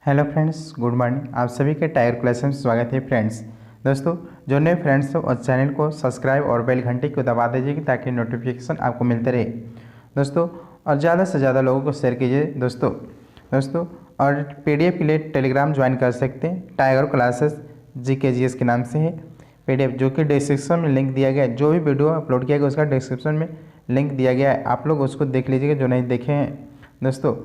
Hello friends, good morning. आप सभी के टाइगर क्लास में स्वागत है फ्रेंड्स। दोस्तों, जो नए फ्रेंड्स हो उस चैनल को सब्सक्राइब और बेल घंटी को दबा दीजिए ताकि नोटिफिकेशन आपको मिलते रहे दोस्तों। और ज़्यादा से ज़्यादा लोगों को शेयर कीजिए दोस्तों। और PDF के लिए टेलीग्राम ज्वाइन कर सकते हैं। टाइगर क्लासेस GKGS के नाम से है PDF, जो कि डिस्क्रिप्शन में लिंक दिया गया है। जो भी वीडियो अपलोड किया गया उसका डिस्क्रिप्शन में लिंक दिया गया है, आप लोग उसको देख लीजिएगा जो नहीं देखे हैं दोस्तों।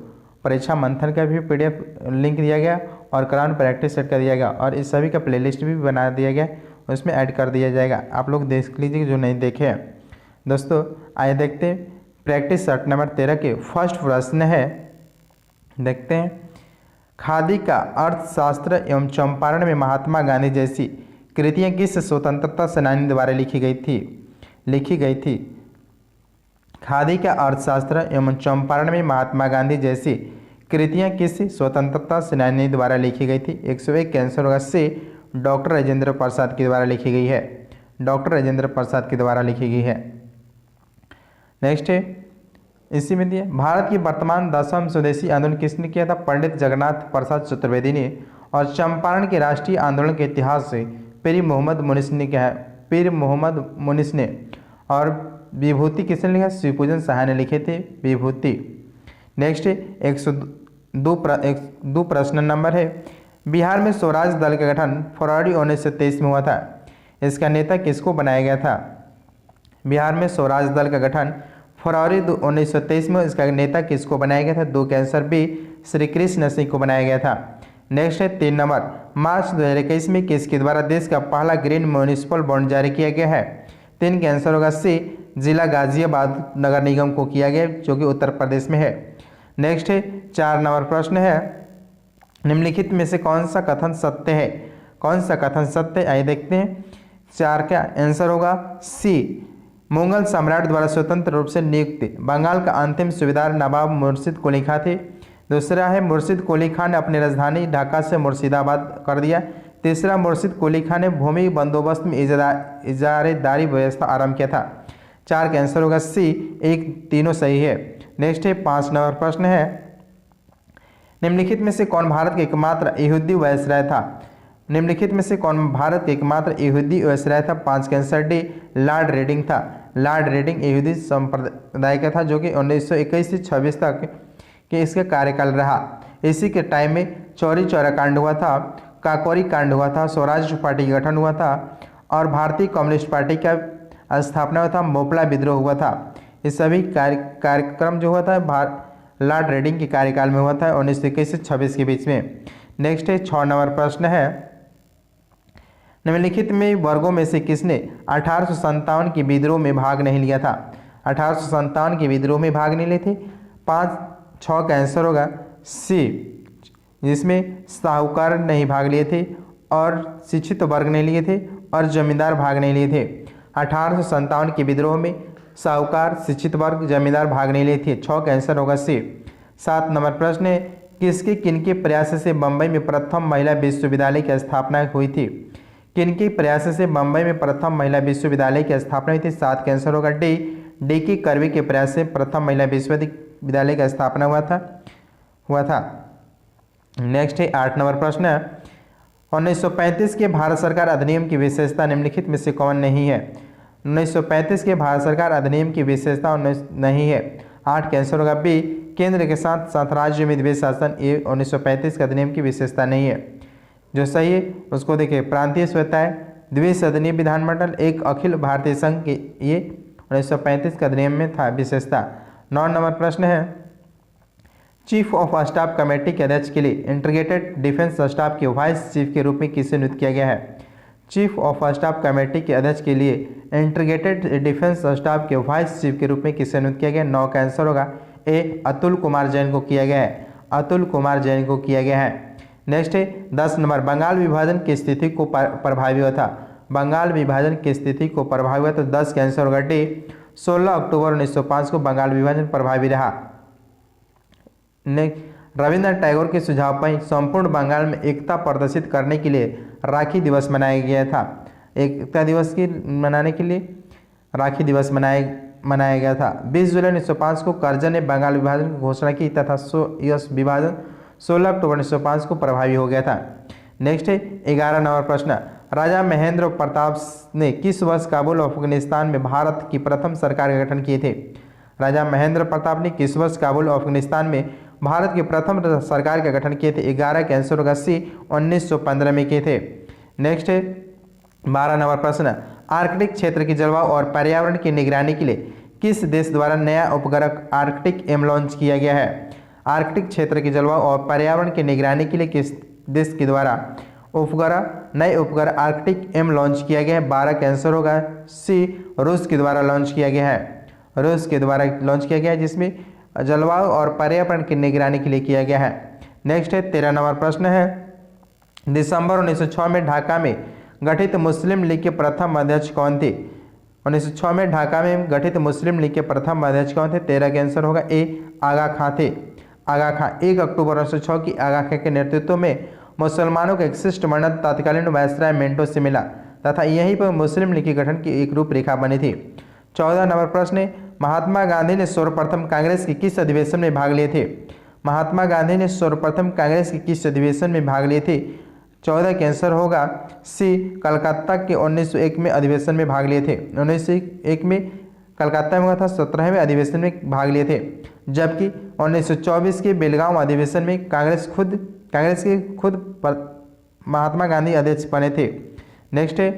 परीक्षा मंथन का भी PDF लिंक दिया गया और कराउन प्रैक्टिस सेट कर दिया गया और इस सभी का प्लेलिस्ट भी बना दिया गया, उसमें ऐड कर दिया जाएगा। आप लोग देख लीजिए जो नहीं देखे हैं दोस्तों। आइए देखते हैं प्रैक्टिस सेट नंबर 13 के फर्स्ट प्रश्न है। देखते हैं, खादी का अर्थशास्त्र एवं चंपारण में महात्मा गांधी जैसी कृतियाँ किस स्वतंत्रता सेनानी द्वारा लिखी गई थी। खादी का अर्थशास्त्र एवं चंपारण में महात्मा गांधी जैसी कृतियाँ किस स्वतंत्रता सेनानी द्वारा लिखी गई थी। 101 के आंसर होगा C, डॉक्टर राजेंद्र प्रसाद के द्वारा लिखी गई है। डॉक्टर राजेंद्र प्रसाद के द्वारा लिखी गई है। नेक्स्ट है, इसी में दिया, भारत की वर्तमान 10वां स्वदेशी आंदोलन किसने किया था। पंडित जगन्नाथ प्रसाद चतुर्वेदी ने। और चंपारण के राष्ट्रीय आंदोलन के इतिहास से पीर मोहम्मद मुनिस ने क्या है। पीर मोहम्मद मुनिस ने। और विभूति किसने लिखा। शिवपूजन शाह ने लिखे थे विभूति। नेक्स्ट 102 प्रश्न नंबर है, बिहार में स्वराज दल का गठन फरवरी 1923 में हुआ था। इसका नेता किसको बनाया गया था। बिहार में स्वराज दल का गठन फरवरी 1923 में, इसका नेता किसको बनाया गया था। 2 के आंसर B, श्री कृष्ण सिंह को बनाया गया था। नेक्स्ट है 3 नंबर, मार्च 2021 में किसके द्वारा देश का पहला ग्रीन म्यूनिसिपल बॉन्ड जारी किया गया है। 3 के आंसर होगा C, जिला गाजियाबाद नगर निगम को किया गया, जो कि उत्तर प्रदेश में है। नेक्स्ट है 4 नंबर प्रश्न है, निम्नलिखित में से कौन सा कथन सत्य है। कौन सा कथन सत्य है, आइए देखते हैं। 4 का आंसर होगा C, मुगल सम्राट द्वारा स्वतंत्र रूप से नियुक्त बंगाल का अंतिम सूबेदार नवाब मुर्शिद कुली खां थे। दूसरा है, मुर्शिद कुली खां ने अपनी राजधानी ढाका से मुर्शिदाबाद कर दिया। तीसरा, मुर्शिद कुली खां ने भूमि बंदोबस्त में इजारेदारी व्यवस्था आरंभ किया था। 4 का आंसर होगा C, तीनों सही है। नेक्स्ट है 5 नंबर प्रश्न है, निम्नलिखित में से कौन भारत के एकमात्र यहूदी वायसराय था। निम्नलिखित में से कौन भारत के एकमात्र यहूदी वायसराय था। 5 का आंसर D, लॉर्ड रेडिंग था। लॉर्ड रेडिंग यहूदी संप्रदाय का था, जो कि 1921 से 26 तक के इसका कार्यकाल रहा। इसी के टाइम में चौरी चौरा कांड हुआ था, काकोरी कांड हुआ था, स्वराज पार्टी का गठन हुआ था और भारतीय कम्युनिस्ट पार्टी का स्थापना हुआ था, मोपला विद्रोह हुआ था। ये सभी कार्यक्रम जो हुआ था लॉर्ड रेडिंग के कार्यकाल में हुआ था, 1921 से 26 के बीच में। नेक्स्ट है 6 नंबर प्रश्न है, निम्नलिखित में वर्गों में से किसने 1857 के विद्रोह में भाग नहीं लिया था। 1857 के विद्रोह में भाग नहीं लिए थे। 6 का आंसर होगा C, जिसमें साहूकार नहीं भाग लिए थे और शिक्षित वर्ग नहीं लिए थे और जमींदार भाग नहीं लिए थे। 1857 के विद्रोह में साहूकार, शिक्षित वर्ग, जमींदार भाग नहीं लिए थे। 6 का आंसर होगा C। 7 नंबर प्रश्न है, किनके प्रयास से बम्बई में प्रथम महिला विश्वविद्यालय की स्थापना हुई थी। किनके प्रयास से बम्बई में प्रथम महिला विश्वविद्यालय की स्थापना हुई थी। 7 का आंसर होगा D, कर्वी के प्रयास से प्रथम महिला विश्वविद्यालय की स्थापना हुआ था। नेक्स्ट है 8 नंबर प्रश्न है, 1935 के भारत सरकार अधिनियम की विशेषता निम्नलिखित में से कौन नहीं है। 1935 के भारत सरकार अधिनियम की विशेषता नहीं है। 8 का आंसर होगा B, केंद्र के साथ साथ राज्य में द्वैध शासन, ये 1935 के अधिनियम की विशेषता नहीं है। जो सही है उसको देखिए, प्रांतीय स्वतः द्वैध सदनीय विधानमंडल, एक अखिल भारतीय संघ के, ये 1935 के अधिनियम में था विशेषता। 9 नंबर प्रश्न है, चीफ ऑफ स्टाफ कमेटी के अध्यक्ष के लिए इंटीग्रेटेड डिफेंस स्टाफ के वाइस चीफ के रूप में किसे नियुक्त किया गया है। चीफ ऑफ स्टाफ कमेटी के अध्यक्ष के लिए इंटीग्रेटेड डिफेंस स्टाफ के वाइस चीफ के रूप में किसे नियुक्त किया गया। 9 का आंसर होगा A, अतुल कुमार जैन को किया गया है। अतुल कुमार जैन को किया गया है। नेक्स्ट है 10 नंबर, बंगाल विभाजन की स्थिति को प्रभावी हुआ था। बंगाल विभाजन की स्थिति को प्रभावी हुआ तो 10 का आंसर होगा D, 16 अक्टूबर 1905 को बंगाल विभाजन प्रभावी रहा। रविंद्रनाथ टैगोर के सुझाव पर संपूर्ण बंगाल में एकता प्रदर्शित करने के लिए राखी दिवस मनाया गया था। एकता दिवस की मनाने के लिए राखी दिवस मनाया गया था। 20 जुलाई 1905 को कर्जन ने बंगाल विभाजन की घोषणा की तथा यह विभाजन 16 अक्टूबर 1905 को प्रभावी हो गया था। नेक्स्ट है 11 नंबर प्रश्न, राजा महेंद्र प्रताप ने किस वर्ष काबुल अफगानिस्तान में भारत की प्रथम सरकार का गठन किए थे? राजा महेंद्र प्रताप ने किस वर्ष काबुल अफगानिस्तान में भारत की प्रथम सरकार का गठन किए थे? 11 के आंसर होगा सी, 1915 में किए थे। नेक्स्ट है 12 नंबर प्रश्न, आर्कटिक क्षेत्र की जलवायु और पर्यावरण की निगरानी के लिए किस देश द्वारा नया उपग्रह आर्कटिक एम लॉन्च किया गया है? आर्कटिक क्षेत्र की जलवायु और पर्यावरण की निगरानी के लिए किस देश के द्वारा नए उपग्रह आर्कटिक एम लॉन्च किया गया है? 12 का आंसर होगा सी, रूस के द्वारा लॉन्च किया गया है। रूस के द्वारा लॉन्च किया गया है, जिसमें जलवायु और पर्यावरण की निगरानी के लिए किया गया है। नेक्स्ट है 13 नंबर प्रश्न है, दिसंबर 1906 में ढाका में गठित मुस्लिम लीग के प्रथम अध्यक्ष कौन थे? 1906 में ढाका में गठित मुस्लिम लीग के प्रथम अध्यक्ष कौन थे? 13 का आंसर होगा ए, आगा खां थे। आगा खां 1 अक्टूबर 1906 की आगा खां के नेतृत्व में मुसलमानों का एक शिष्टमंडल तत्कालीन वायसराय मिंटो से मिला तथा यहीं पर मुस्लिम लीग के गठन की एक रूपरेखा बनी थी। 14 नंबर प्रश्न है, महात्मा गांधी ने सर्वप्रथम कांग्रेस के किस अधिवेशन में भाग लिए थे? महात्मा गांधी ने सर्वप्रथम कांग्रेस के किस अधिवेशन में भाग लिए थे? 14 का आंसर होगा सी, कलकत्ता के 1901 में अधिवेशन में भाग लिए थे। 1901 में कलकत्ता में हुआ था, 17वें अधिवेशन में भाग लिए थे, जबकि 1924 के बेलगांव अधिवेशन में कांग्रेस के खुद महात्मा गांधी अध्यक्ष बने थे। नेक्स्ट है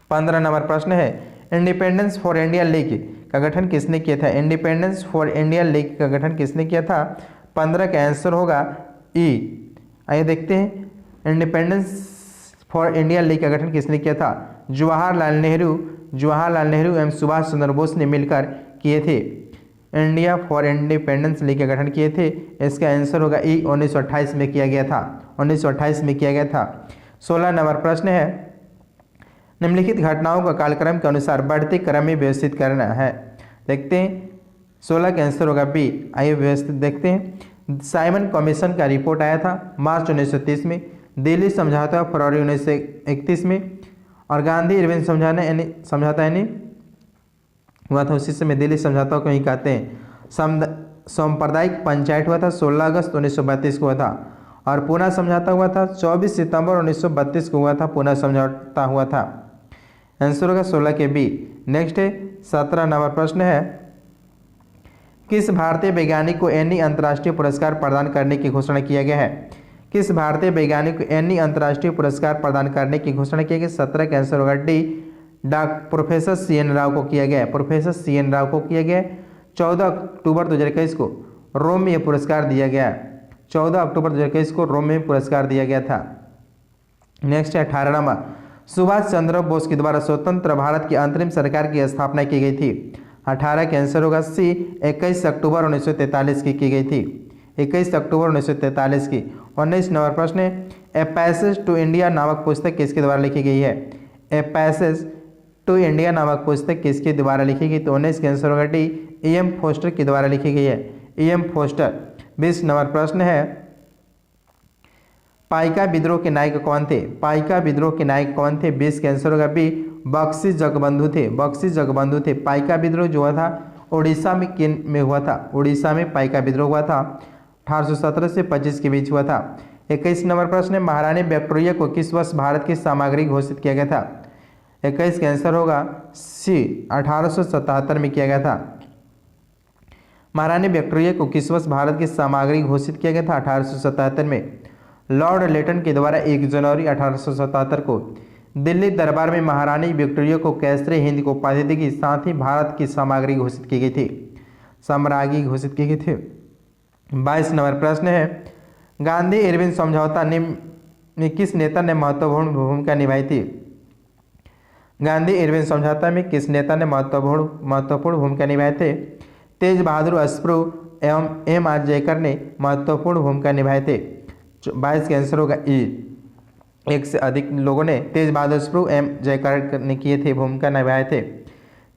15 नंबर प्रश्न है, इंडिपेंडेंस फॉर इंडिया लीग का गठन किसने किया था? इंडिपेंडेंस फॉर इंडिया लीग का गठन किसने किया था? 15 का आंसर होगा ई। आइए देखते हैं इंडिपेंडेंस फॉर इंडिया लीग का गठन किसने किया था? जवाहरलाल नेहरू एवं सुभाष चंद्र बोस ने मिलकर किए थे। इंडिया फॉर इंडिपेंडेंस लीग का गठन किए थे। इसका आंसर होगा ई, 1928 में किया गया था। 1928 में किया गया था। 16 नंबर प्रश्न है, निम्नलिखित घटनाओं का कालक्रम के अनुसार बढ़ते क्रम में व्यवस्थित करना है। देखते हैं 16 का आंसर होगा बी। आइए व्यवस्थित देखते हैं। साइमन कमीशन का रिपोर्ट आया था मार्च 1930 में, दिल्ली समझौता फरवरी 1931 में, और गांधी इरविन समझौता हुआ था उसी समय, दिल्ली समझौता को ही कहते हैं। सांप्रदायिक पंचायत हुआ था 16 अगस्त 1932 को हुआ था, और पूना समझौता हुआ था 24 सितंबर 1932 को हुआ था। पूना समझौता हुआ था। आंसर होगा 16 के बी। नेक्स्ट है 17 नंबर प्रश्न है, किस भारतीय वैज्ञानिक को एनी अंतर्राष्ट्रीय पुरस्कार प्रदान करने की घोषणा किया गया है? किस भारतीय वैज्ञानिक को एनी अंतर्राष्ट्रीय पुरस्कार प्रदान करने की घोषणा किया गया? 17 का आंसर होगा डी, प्रोफेसर CN राव को किया गया। प्रोफेसर CN राव को किया गया। 14 अक्टूबर 2021 को रोम में यह पुरस्कार दिया गया। 14 अक्टूबर 2021 को रोम में पुरस्कार दिया गया था। नेक्स्ट है 18 नंबर, सुभाष चंद्र बोस के द्वारा स्वतंत्र भारत की अंतरिम सरकार की स्थापना की गई थी। 18 का आंसर होगा सी, 21 अक्टूबर 1943 की गई थी। 21 अक्टूबर 1943 की। 19 नंबर प्रश्न है, ए पैसेज टू इंडिया नामक पुस्तक किसके द्वारा लिखी गई है? ए पैसेज टू इंडिया नामक पुस्तक किसके द्वारा लिखी गई? तो 19 का आंसर होगा डी, E.M. फोस्टर के द्वारा लिखी गई है। E.M. फोस्टर। 20 नंबर प्रश्न है, पाइका विद्रोह के नायक कौन थे? पाइका विद्रोह के नायक कौन थे? 20 का आंसर होगा बी, बख्शी जगबंधु थे। बख्शी जगबंधु थे। पाइका विद्रोह जो हुआ था उड़ीसा में हुआ था। उड़ीसा में पाइका विद्रोह हुआ था। 1817 से 25 के बीच हुआ था। 21 नंबर प्रश्न है, महारानी विक्टोरिया को किस वर्ष भारत की सामग्री घोषित किया गया था? 21 का आंसर होगा सी, 1877 में किया गया था। महारानी विक्टोरिया को किस वर्ष भारत की सामग्री घोषित किया गया था? 1877 में। लॉर्ड लेटन के द्वारा 1 जनवरी 1877 को दिल्ली दरबार में महारानी विक्टोरिया को कैसरे हिंद को उपाधि दी गई, साथ ही भारत की सामग्री घोषित की गई थी। साम्राज्य घोषित की गई थी। 22 नंबर प्रश्न है, गांधी इरविन समझौता में किस नेता ने महत्वपूर्ण भूमिका निभाई थी? गांधी इरविन समझौता में किस नेता ने महत्वपूर्ण भूमिका निभाए थे? तेज बहादुर अस्प्रू एवं M.R. जयकर ने महत्वपूर्ण भूमिका निभाए थे। 22 का आंसर होगा ई। एक से अधिक लोगों ने तेज बहादुर अस्प्रू M. जयकर ने किए थे, भूमिका निभाए थे।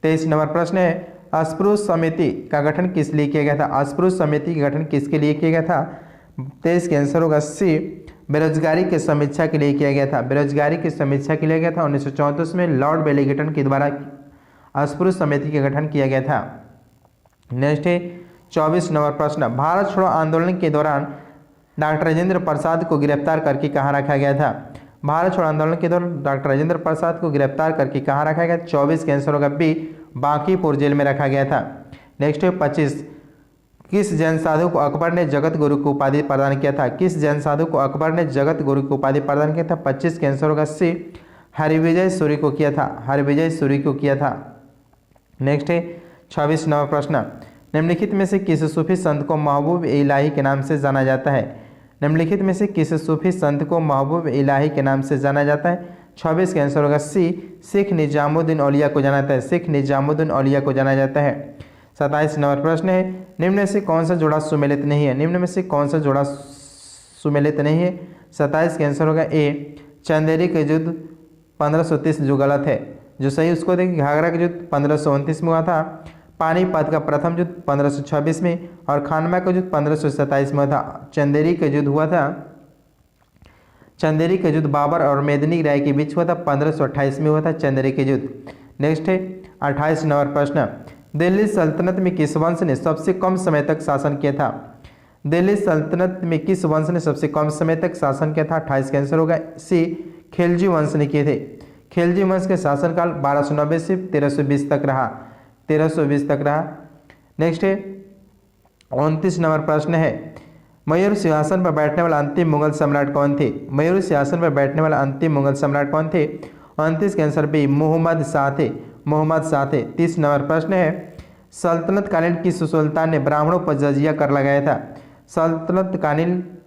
23 नंबर प्रश्न है, अस्पृश्य समिति का गठन किस लिए किया गया था? अस्पृश्य समिति का गठन किसके लिए किया गया था? 23 का आंसर होगा सी, बेरोजगारी की समीक्षा के लिए किया गया था। बेरोजगारी की समीक्षा के लिए गया था। 1934 में लॉर्ड बेलीगटन के द्वारा अस्पृश्य समिति का गठन किया गया था। नेक्स्ट है 24 नंबर प्रश्न, भारत छोड़ो आंदोलन के दौरान डॉक्टर राजेंद्र प्रसाद को गिरफ्तार करके कहाँ रखा गया था? भारत छोड़ो आंदोलन के दौरान डॉक्टर राजेंद्र प्रसाद को गिरफ्तार करके कहाँ रखा गया? 24 के आंसर होगा बी, बांकीपुर जेल में रखा गया था। नेक्स्ट है 25, किस जैन साधु को अकबर ने जगत गुरु की उपाधि प्रदान किया था? किस जैन साधु को अकबर ने जगत गुरु की उपाधि प्रदान किया था? 25 के आंसर होगा सी, हरिविजय सूरी को किया था। हरिविजय सूरी को किया था। नेक्स्ट है 26 नंबर प्रश्न, निम्नलिखित में से किस सूफी संत को महबूब इलाही के नाम से जाना जाता है? निम्नलिखित में से किस सूफी संत को महबूब इलाही के नाम से जाना जाता है? 26 के आंसर होगा सी, शेख निजामुद्दीन औलिया को जाना जाता है। शेख निजामुद्दीन औलिया को जाना जाता है। 27 नंबर प्रश्न है, निम्न में से कौन सा जोड़ा सुमेलित नहीं है? निम्न में से कौन सा जोड़ा सुमेलित नहीं है? 27 के आंसर होगा ए, चंदेरी के युद्ध 1530 जो गलत है। जो सही उसको देखिए, घाघरा का युद्ध 1529 में हुआ था, पानीपत का प्रथम युद्ध 1526 में और खानवा का युद्ध 1527 में था। चंदेरी का युद्ध हुआ था, चंदेरी का युद्ध बाबर और मेदिनी राय के बीच हुआ था, 1528 में हुआ था चंदेरी के युद्ध। नेक्स्ट है 28 नंबर प्रश्न, दिल्ली सल्तनत में किस वंश ने सबसे कम समय तक शासन किया था? दिल्ली सल्तनत में किस वंश ने सबसे कम समय तक शासन किया था? 28 का आंसर होगा सी, खिलजी वंश ने किए थे। खिलजी वंश के शासनकाल 1290 से 1320 तक रहा, 1320 तक रहा। नेक्स्ट है 29 नंबर प्रश्न है, मयूर सिंहासन पर बैठने वाला अंतिम मुगल सम्राट कौन थे? मयूर सिंहासन पर बैठने वाला अंतिम मुगल सम्राट कौन थे? 29 के आंसर बी, मोहम्मद शाह थे। मोहम्मद शाह थे। 30 नंबर प्रश्न है, सल्तनत कालीन किस सुल्तान ने ब्राह्मणों पर जजिया कर लगाया था? सल्तनत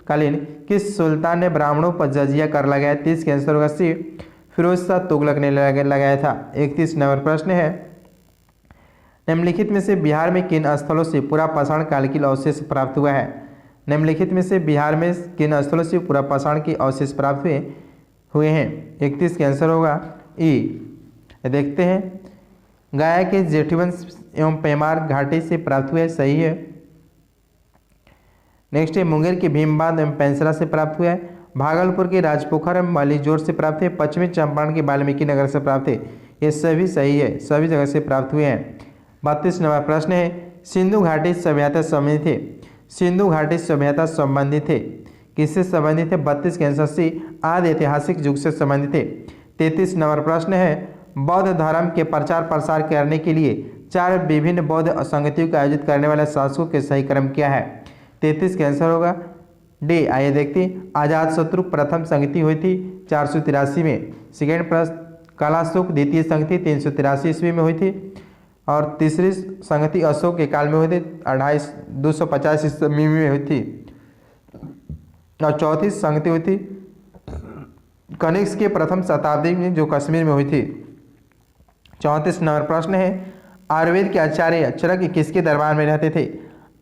कालीन किस सुल्तान ने ब्राह्मणों पर जजिया कर लगाया? 30 के आंसर होगा सी, फिरोज शाह तुगलक ने लगाया था। 31 नंबर प्रश्न है, निम्नलिखित में से बिहार में किन स्थलों से पूरा पाषाण काल के अवशेष प्राप्त हुआ है? निम्नलिखित में से बिहार में किन स्थलों से पूरा पाषाण के अवशेष प्राप्त हुए हैं? 31 के आंसर होगा ई। देखते हैं, गया के जेठीवंश एवं पेमार घाटी से प्राप्त हुए, सही है। नेक्स्ट है, मुंगेर के भीमबांध एवं पेंसरा से प्राप्त हुआ है। भागलपुर के राजपोखर एवं मलीजोर से प्राप्त है। पश्चिमी चंपारण के वाल्मीकि नगर से प्राप्त है। ये सभी सही है, सभी जगह से प्राप्त हुए हैं। 32 नंबर प्रश्न है, सिंधु घाटी सभ्यता संबंधित थे। सिंधु घाटी सभ्यता संबंधित थे, किससे संबंधित है? 32 के आंसर सी, आदि ऐतिहासिक युग से संबंधित थे। 33 नंबर प्रश्न है, बौद्ध धर्म के प्रचार प्रसार करने के लिए 4 विभिन्न बौद्ध संगतियों का आयोजित करने वाले शासकों के सही क्रम क्या है? 33 के आंसर होगा डी। आइए देखते हैं, अजात शत्रु प्रथम संगति हुई थी 483 में। सेकेंड प्रश्न, कलाशुक द्वितीय संगति 383 ईस्वी में हुई थी और तीसरी संगति अशोक के काल में हुई थी 250 ईस्वी में हुई थी और चौथी संगति हुई थी कनिष्क के प्रथम शताब्दी में जो कश्मीर में हुई थी। 34 नंबर प्रश्न है, आयुर्वेद के आचार्य चरक किसके दरबार में रहते थे?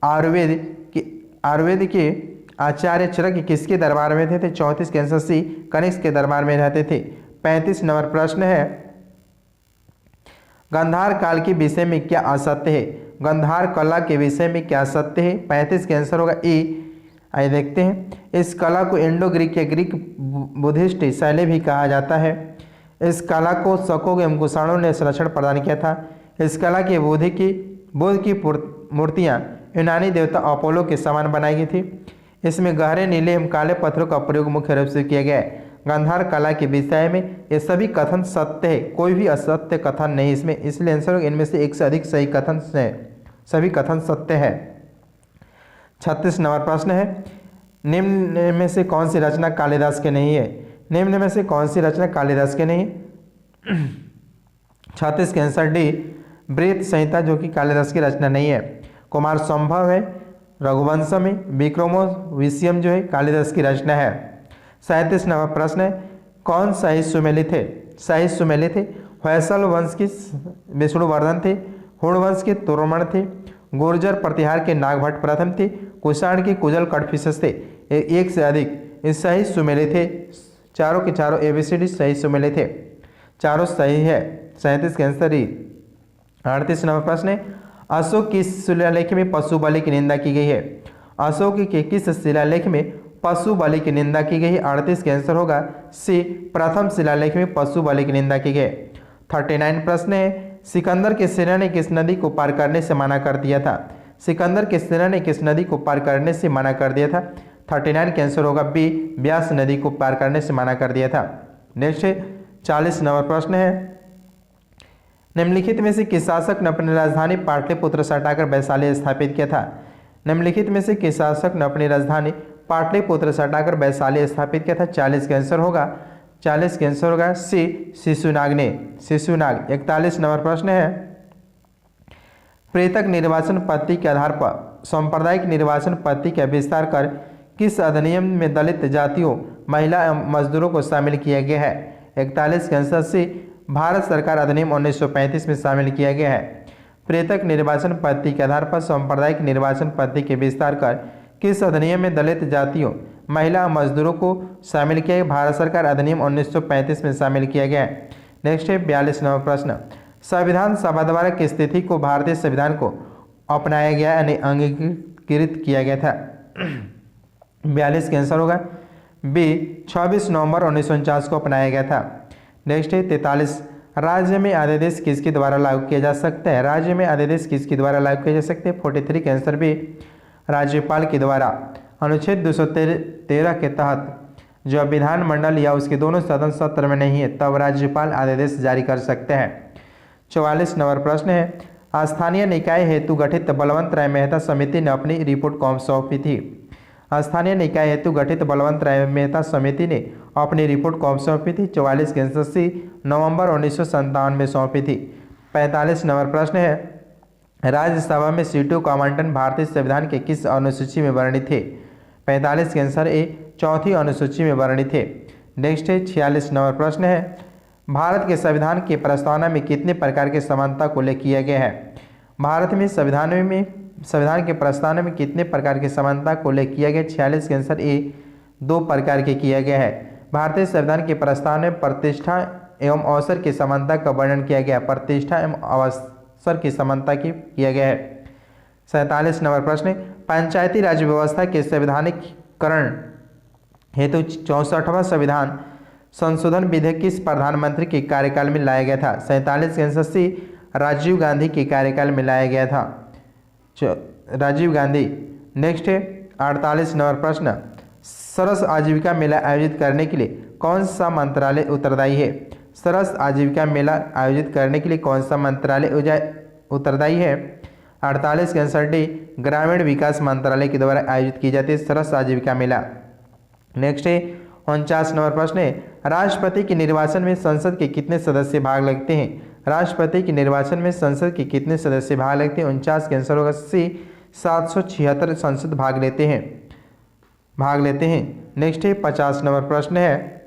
आयुर्वेद के आचार्य चरक किसके दरबार में थे? 34 के आंसर सी, कनिष्क के दरबार में रहते थे। 35 नंबर प्रश्न है, गांधार काल के विषय में क्या असत्य है? गांधार कला के विषय में क्या सत्य है? 35 के आंसर होगा ई। आइए देखते हैं, इस कला को इंडो ग्रीक या ग्रीक बुद्धिस्ट शैली भी कहा जाता है। इस कला को शकों एवं कुषाणों ने संरक्षण प्रदान किया था। इस कला के बुद्ध की मूर्तियाँ यूनानी देवता अपोलो के समान बनाई गई थी। इसमें गहरे नीले एवं काले पत्थरों का प्रयोग मुख्य रूप से किया गया है। गांधार कला के विषय में ये सभी कथन सत्य है, कोई भी असत्य कथन नहीं इसमें, इसलिए आंसर इनमें से एक से अधिक सही कथन है, सभी कथन सत्य है। 36 नंबर प्रश्न है, निम्न में से कौन सी रचना कालिदास के नहीं है? निम्न में से कौन सी रचना कालिदास के नहीं? 36 के आंसर डी, वृत्त संहिता जो कि कालिदास की रचना नहीं है। कुमार संभव है, रघुवंशम है, विक्रमोर्वशीयम जो है कालिदास की रचना है। 37 नंबर प्रश्न है, कौन साहित्य सुमेलित है? साहित्य सुमेलित है, होयसल वंश की विष्णुवर्धन थे, हुण वंश के तोरमण थे, गुर्जर प्रतिहार के नागभट्ट प्रथम थे, कुषाण के कुजल कटफिसस थे। एक से अधिक इस सही सुमेलित थे, चारों के चारों एबीसीडी सही सुमेलित थे, चारों सही है। 37 के आंसर ई। 38 नंबर प्रश्न है, अशोक की शिलालेख में पशु बलि की निंदा की गई है? अशोक के किस शिलालेख में पशु बलि की निंदा की गई है? 38 के आंसर होगा सी, प्रथम शिलालेख में पशु बलि की निंदा की गई। 39 प्रश्न है, सिकंदर के सेना ने किस नदी को पार करने से मना कर दिया था? सिकंदर के सेना ने किस नदी को पार करने से मना कर दिया था? 39 का आंसर होगा बी, ब्यास नदी को पार करने से मना कर दिया था। नेक्स्ट 40 नंबर प्रश्न है, निम्नलिखित में से किस शासक ने अपनी राजधानी पाटलिपुत्र से हटाकर वैशाली स्थापित किया था? निम्नलिखित में से किस शासक ने अपनी राजधानी पाटलिपुत्र से हटाकर वैशाली स्थापित किया था? 40 का आंसर होगा सी, शिशुनाग ने। शिशुनाग। 41 नंबर प्रश्न है, प्रेतक निर्वाचन पद्धति के आधार पर सांप्रदायिक निर्वाचन पद्धति का विस्तार कर किस अधिनियम में दलित जातियों, महिला एवं मजदूरों को शामिल किया गया है? 41 का आंसर सी, भारत सरकार अधिनियम 1935 में शामिल किया गया है। प्रेतक निर्वाचन पद्धति के आधार पर सांप्रदायिक निर्वाचन पद्धति के विस्तार कर किस अधिनियम में दलित जातियों, महिला और मजदूरों को शामिल किया गया? भारत सरकार अधिनियम 1935 में शामिल किया गया है। नेक्स्ट है 42 नंबर प्रश्न, संविधान सभा द्वारा किस तिथि को भारतीय संविधान को अपनाया गया यानी अंगीकृत किया गया था? 42 का आंसर होगा बी, 26 नवंबर 1949 को अपनाया गया था। नेक्स्ट है 43, राज्य में अध्यादेश किसके द्वारा लागू किया जा सकता है? राज्य में अध्यादेश किसके द्वारा लागू किया जा सकते हैं? 43 का आंसर बी, राज्यपाल के द्वारा। अनुच्छेद 213 के तहत जब विधानमंडल या उसके दोनों सदन सत्र में नहीं है तब राज्यपाल अध्यादेश जारी कर सकते हैं। 44 नंबर प्रश्न है, स्थानीय निकाय हेतु गठित बलवंत राय मेहता समिति ने अपनी रिपोर्ट कौन सौंपी थी? स्थानीय निकाय हेतु गठित बलवंत राय मेहता समिति ने अपनी रिपोर्ट कौन सौंपी थी? 44 के आंसर सी, नवंबर 1957 में सौंपी थी। 45 नंबर प्रश्न है, राज्यसभा में सीटों का आवंटन भारतीय संविधान के किस अनुसूची में वर्णित थे? 45 के आंसर ए, चौथी अनुसूची में वर्णित थे। नेक्स्ट है 46 नंबर प्रश्न है, भारत के संविधान की प्रस्तावना में कितने प्रकार की समानता को उल्लेख किया गया है? भारत में संविधान के प्रस्तावना में कितने प्रकार की समानता को उल्लेख किया गया? 46 के आंसर ए, 2 प्रकार के किया गया है। भारतीय संविधान के प्रस्तावना में प्रतिष्ठा एवं अवसर की समानता का वर्णन किया गया। प्रतिष्ठा एवं अवसर की समानता की किया गया है। 47 नंबर प्रश्न, पंचायती राज व्यवस्था के संवैधानिकरण हेतु 64वां संविधान संशोधन विधेयक किस प्रधानमंत्री के कार्यकाल में लाया गया था? 47 के आंसर सी, राजीव गांधी के कार्यकाल में लाया गया था। राजीव गांधी। नेक्स्ट है 48 नंबर प्रश्न, सरस आजीविका मेला आयोजित करने के लिए कौन सा मंत्रालय उत्तरदायी है? सरस आजीविका मेला आयोजित करने के लिए कौन सा मंत्रालय उत्तरदायी है? 48 के आंसर डी, ग्रामीण विकास मंत्रालय के द्वारा आयोजित की जाती है सरस आजीविका मेला। नेक्स्ट है 49 नंबर प्रश्न है, राष्ट्रपति के निर्वाचन में संसद के कितने सदस्य भाग लेते हैं? राष्ट्रपति के निर्वाचन में संसद के कितने सदस्य भाग लेते हैं? 49 के आंसर होगा सी, 776 संसद भाग लेते हैं। नेक्स्ट है 50 नंबर प्रश्न है,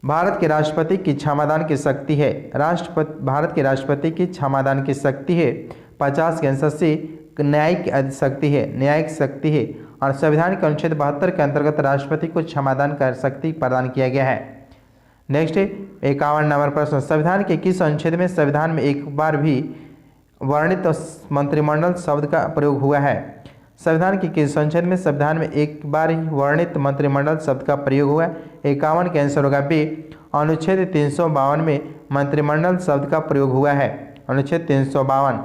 भारत के राष्ट्रपति की क्षमादान की शक्ति है? भारत के राष्ट्रपति की क्षमादान की शक्ति है। 50 के आंसर सी, न्यायिक शक्ति है और संविधान के अनुच्छेद 72 के अंतर्गत राष्ट्रपति को क्षमादान कर शक्ति प्रदान किया गया है। नेक्स्ट 51 नंबर प्रश्न, संविधान के किस अनुच्छेद में संविधान में एक बार भी वर्णित मंत्रिमंडल शब्द का प्रयोग हुआ है? संविधान के किस अनुच्छेद में संविधान में एक बार ही वर्णित मंत्रिमंडल शब्द का प्रयोग हुआ है? 51 के आंसर होगा बी, अनुच्छेद 352 में मंत्रिमंडल शब्द का प्रयोग हुआ है। अनुच्छेद 352।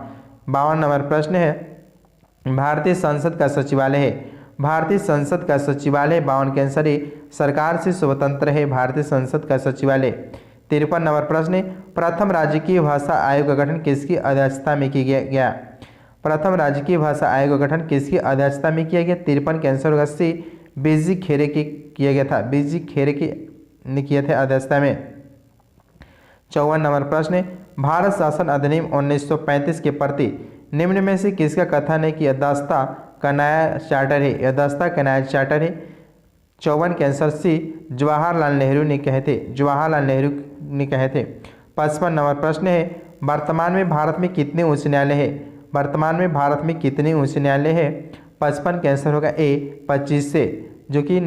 52 नंबर प्रश्न है, भारतीय संसद का सचिवालय है? भारतीय संसद का सचिवालय 52 के आंसर है, सरकार से स्वतंत्र है भारतीय संसद का सचिवालय। 53 नंबर प्रश्न है, प्रथम राजकीय भाषा आयोग का गठन किसकी अध्यक्षता में किया गया? प्रथम राजकीय भाषा आयोग का गठन किसकी अध्यक्षता में किया गया? 53 के आंसर होगा सी, बीजी खेरे की किया गया था। बीजी खेरे की ने किया था अध्यक्षता में। 54 नंबर प्रश्न है, भारत शासन अधिनियम 1935 के प्रति निम्न में से किसका कथन है कि यह दस्ता का नया चार्टर है? यह दस्ता का नया चार्टर है। 54 के आंसर सी, जवाहरलाल नेहरू ने कहे थे। 55 नंबर प्रश्न है, वर्तमान में भारत में कितने उच्च न्यायालय है? वर्तमान में भारत में कितने उच्च न्यायालय है? 55 के आंसर होगा ए, 25 से, जो कि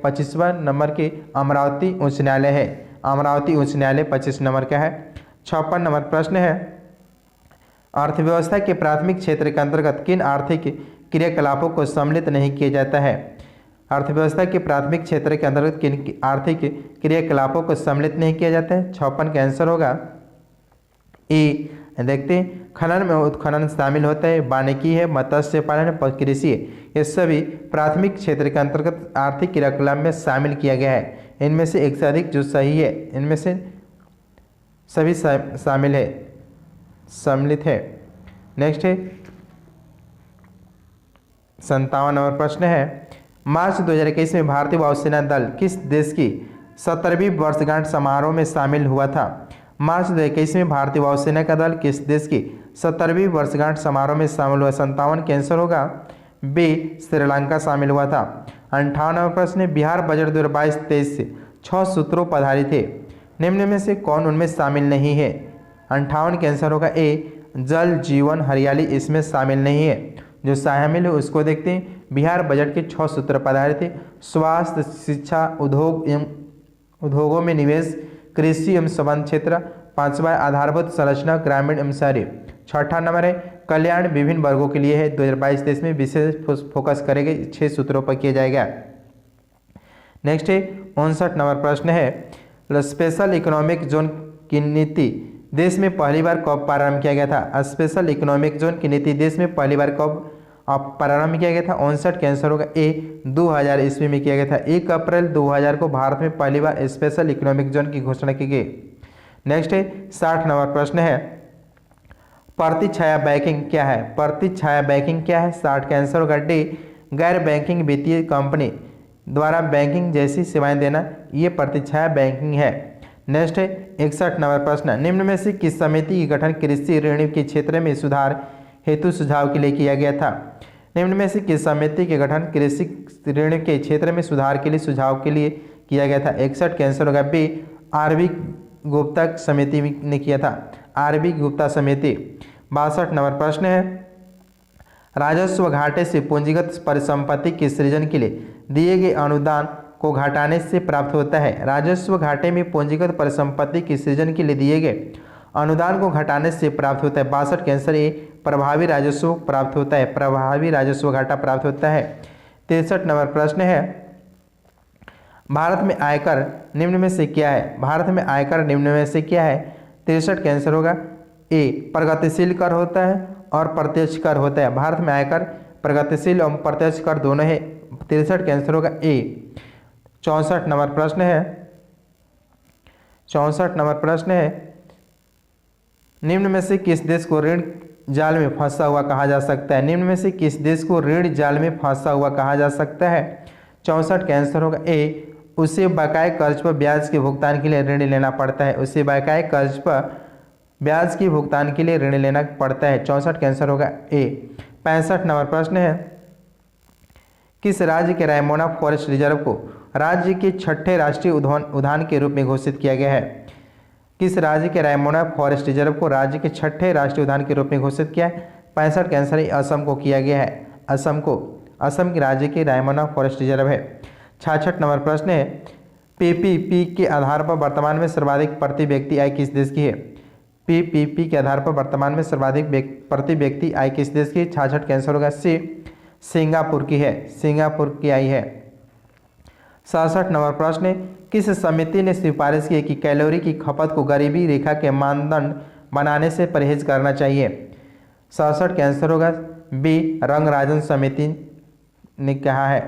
25वां नंबर के अमरावती उच्च न्यायालय है। अमरावती उच्च न्यायालय 25 नंबर का है। 56 नंबर प्रश्न है, अर्थव्यवस्था के प्राथमिक क्षेत्र के अंतर्गत किन आर्थिक क्रियाकलापों को सम्मिलित नहीं किया जाता है? अर्थव्यवस्था के प्राथमिक क्षेत्र के अंतर्गत किन आर्थिक क्रियाकलापों को सम्मिलित नहीं किया जाता है? 56 का आंसर होगा ए, देखते हैं। खनन में उत्खनन शामिल होता है, वानिकी है, मत्स्य पालन है, कृषि है। ये सभी प्राथमिक क्षेत्र के अंतर्गत आर्थिक क्रियाकलाप में शामिल किया गया है। इनमें से एक से अधिक जो सही है, इनमें से सभी शामिल है, सम्मिलित है। नेक्स्ट है 57 नंबर प्रश्न है, मार्च 2021 में भारतीय वायुसेना दल किस देश की 70वीं वर्षगांठ समारोह में शामिल हुआ था? मार्च 2021 में भारतीय वायुसेना का दल किस देश की 70वीं वर्षगांठ समारोह में शामिल हुआ? 57 के आंसर होगा बी, श्रीलंका शामिल हुआ था। 58 नंबर प्रश्न है, बिहार बजट 2022-23 से 6 सूत्रों पर आधारित है, निम्न में से कौन उनमें शामिल नहीं है? 58 के आंसर होगा ए, जल जीवन हरियाली इसमें शामिल नहीं है। जो शामिल है उसको देखते हैं। बिहार बजट के 6 सूत्र पर आधारित है, स्वास्थ्य, शिक्षा, उद्योगों में निवेश, कृषि एवं संबंध क्षेत्र, 5वां आधारभूत संरचना ग्रामीण एवं शहरी। 6ठा नंबर है, कल्याण विभिन्न वर्गों के लिए है, 2022-23 में विशेष फोकस करेंगे, 6 सूत्रों पर किया जाएगा। नेक्स्ट है 59 नंबर प्रश्न है, स्पेशल इकोनॉमिक जोन की नीति देश में पहली बार कब प्रारंभ किया गया था? स्पेशल इकोनॉमिक जोन की नीति देश में पहली बार कब प्रारंभ किया गया था? 59 के आंसर होगा ए, 2000 ईस्वी में किया गया था। 1 अप्रैल 2000 को भारत में पहली बार स्पेशल इकोनॉमिक जोन की घोषणा की गई। नेक्स्ट है 60 नंबर प्रश्न है, प्रतिछाया बैंकिंग क्या है? प्रतिछाया बैंकिंग क्या है? 60 का आंसर होगा डी, गैर बैंकिंग वित्तीय कंपनी द्वारा बैंकिंग जैसी सेवाएं देना, ये प्रतिछाया बैंकिंग है। नेक्स्ट है 61 नंबर प्रश्न, निम्न में से किस समिति का गठन कृषि ऋण के क्षेत्र में सुधार हेतु सुझाव के लिए किया गया था? निम्न में से किस समिति के गठन कृषि ऋण के क्षेत्र में सुधार के लिए सुझाव के लिए किया गया था? 61 के आंसर होगा बी, आरबी गुप्ता समिति ने किया था, आरबी गुप्ता समिति। 62 नंबर प्रश्न है, राजस्व घाटे से पूंजीगत परिसंपत्ति के सृजन के लिए दिए गए अनुदान को घटाने से प्राप्त होता है। राजस्व घाटे में पूंजीगत परिसंपत्ति के सृजन के लिए दिए गए अनुदान को घटाने से प्राप्त होता है। 62 के आंसर ए, प्रभावी राजस्व प्राप्त होता है, प्रभावी राजस्व घाटा प्राप्त होता है। 63 नंबर प्रश्न है, भारत में आयकर निम्न में से क्या है? भारत में आयकर निम्न में से क्या है? 63 का आंसर होगा ए, प्रगतिशील कर होता है और प्रत्यक्ष कर होता है। भारत में आयकर प्रगतिशील और प्रत्यक्ष कर दोनों है। 63 का आंसर होगा ए। 64 नंबर प्रश्न है, 64 नंबर प्रश्न है, निम्न में से किस देश को ऋण जाल में फंसा हुआ कहा जा सकता है? निम्न में से किस देश को ऋण जाल में फंसा हुआ कहा जा सकता है? 64 का आंसर होगा ए, उसे बकाये कर्ज पर ब्याज के भुगतान के लिए ऋण लेना पड़ता है, उसे बकाये कर्ज पर ब्याज के भुगतान के लिए ऋण लेना पड़ता है। 64 का आंसर होगा ए। 65 नंबर प्रश्न है, किस राज्य के रायमोना फॉरेस्ट रिजर्व को राज्य के 6ठे राष्ट्रीय उद्यान के रूप में घोषित किया गया है? किस राज्य के रायमोना फॉरेस्ट रिजर्व को राज्य के 6ठे राष्ट्रीय उद्यान के रूप में घोषित किया है? 65 का आंसर असम को किया गया है, असम को, असम के राज्य के रायमोना फॉरेस्ट रिजर्व है। 66 नंबर प्रश्न है, पीपीपी के आधार पर वर्तमान में सर्वाधिक प्रति व्यक्ति आय किस देश की है? पीपीपी के आधार पर वर्तमान में सर्वाधिक प्रति व्यक्ति आय किस देश की? 66 का आंसर होगा सी, सिंगापुर की है, सिंगापुर की आई है। 67 नंबर प्रश्न है, किस समिति ने सिफारिश की कि कैलोरी की खपत को गरीबी रेखा के मानदंड बनाने से परहेज करना चाहिए? 67 का आंसर होगा बी, रंगराजन समिति ने कहा है।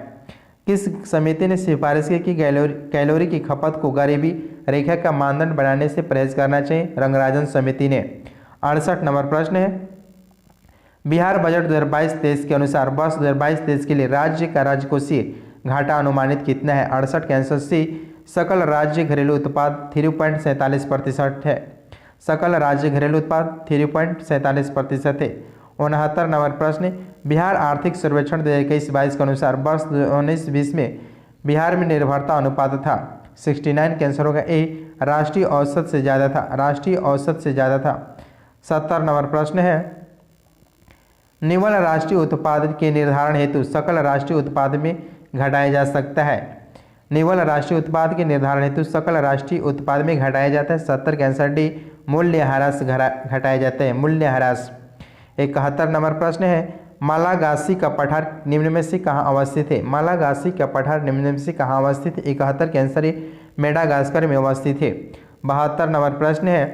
किस समिति ने सिफारिश की कि कैलोरी की खपत को गरीबी रेखा का मानदंड बनाने से परहेज करना चाहिए? रंगराजन समिति ने। 68 नंबर प्रश्न है, बिहार बजट 2022-23 के अनुसार वर्ष 2022-23 के लिए राज्य का राजकोषीय घाटा अनुमानित कितना है? 68 का आंसर सी, सकल राज्य घरेलू उत्पाद 3.47% है, सकल राज्य घरेलू उत्पाद 3.47% है। 69 नंबर प्रश्न, बिहार आर्थिक सर्वेक्षण 2021-22 के अनुसार वर्ष 2019-20 में बिहार में निर्भरता अनुपात था? 69 का आंसर होगा ए, राष्ट्रीय औसत से ज़्यादा था, राष्ट्रीय औसत से ज़्यादा था। 70 नंबर प्रश्न है, निवल राष्ट्रीय उत्पाद के निर्धारण हेतु सकल राष्ट्रीय उत्पाद में घटाया जा सकता है? निवल राष्ट्रीय उत्पाद के निर्धारण हेतु सकल राष्ट्रीय उत्पाद में घटाया जाता है। 70 का आंसर डी, मूल्यह्रास घटाया जाता है, मूल्यह्रास। 71 नंबर प्रश्न है, मालागासी का पठार निम्न में से कहाँ अवस्थित है? मालागासी का पठार निम्न में से कहाँ अवस्थित है? 71 का आंसर मेडागास्कर में अवस्थित है। 72 नंबर प्रश्न है,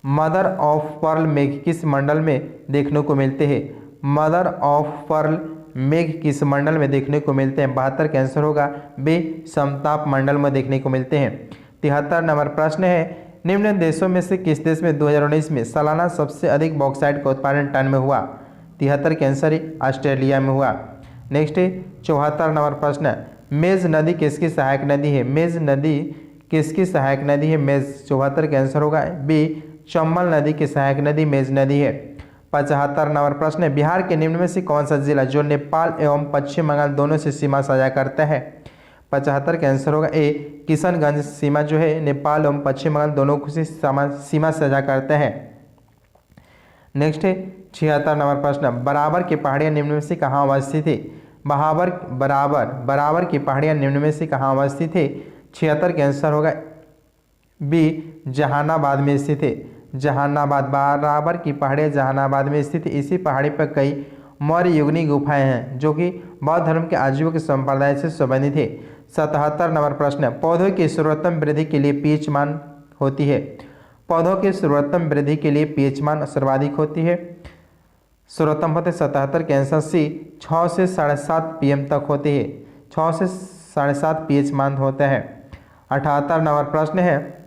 मदर ऑफ पर्ल मेघ किस मंडल में देखने को मिलते हैं? मदर ऑफ पर्ल मेघ किस मंडल में देखने को मिलते हैं? 72 का आंसर होगा बी, समताप मंडल में देखने को मिलते हैं। 73 नंबर प्रश्न है, निम्न देशों में से किस देश में 2019 में सालाना सबसे अधिक बॉक्साइट का उत्पादन टन में हुआ? 73 का आंसर ऑस्ट्रेलिया में हुआ। नेक्स्ट है 74 नंबर प्रश्न, मेज नदी किसकी सहायक नदी है? मेज नदी किसकी सहायक नदी है? मेज 74 का आंसर होगा बी, चंबल नदी की सहायक नदी मेज नदी है। 75 नंबर प्रश्न है, बिहार के निम्न में से कौन सा जिला जो नेपाल एवं पश्चिम बंगाल दोनों से सीमा साझा करता है? 75 का आंसर होगा ए, किशनगंज सीमा जो है नेपाल एवं पश्चिम बंगाल दोनों से सीमा साझा करता है। नेक्स्ट है 76 नंबर प्रश्न, बराबर की पहाड़ियाँ निम्न में से कहाँ अवस्थित है? बराबर की पहाड़ियाँ निम्न में से कहाँ अवस्थित है? 76 का आंसर होगा बी, जहानाबाद में स्थित है। जहानाबाद, बराबर की पहाड़ियाँ जहानाबाद में स्थित है। इसी पहाड़ी पर कई मौर्य युगनी गुफाएं हैं जो कि बौद्ध धर्म के आजीविक संप्रदाय से संबंधित है। 77 नंबर प्रश्न, पौधों की सर्वोत्तम वृद्धि के लिए पीएच मान होती है? पौधों की सर्वोत्तम वृद्धि के लिए पीएच मान सर्वाधिक होती है। सर्वोत्तम होते 77 के आंसर सी, 6 से 7.5 pm तक होती है। 6 से 7.5 pH मान होता है। 78 नंबर प्रश्न है,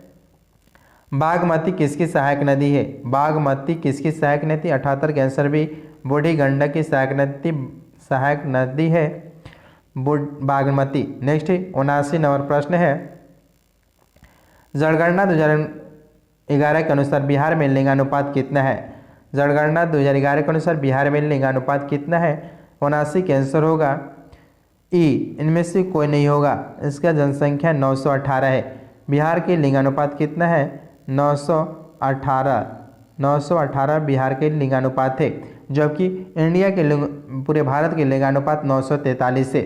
बागमती किसकी सहायक नदी है? बागमती किसकी सहायक नदी? 78 के आंसर भी बूढ़ी गंडक की सहायक नदी है बागमती। नेक्स्ट 79 नंबर प्रश्न है, जनगणना 2011 के अनुसार बिहार में लिंगानुपात कितना है? जनगणना 2011 के अनुसार बिहार में लिंगानुपात कितना है? 79 के आंसर होगा ई, इनमें से कोई नहीं होगा। इसका जनसंख्या 918 है। बिहार के लिंगानुपात कितना है? 918 बिहार के लिंगानुपात है, जबकि इंडिया के पूरे भारत के लिंगानुपात 943 है।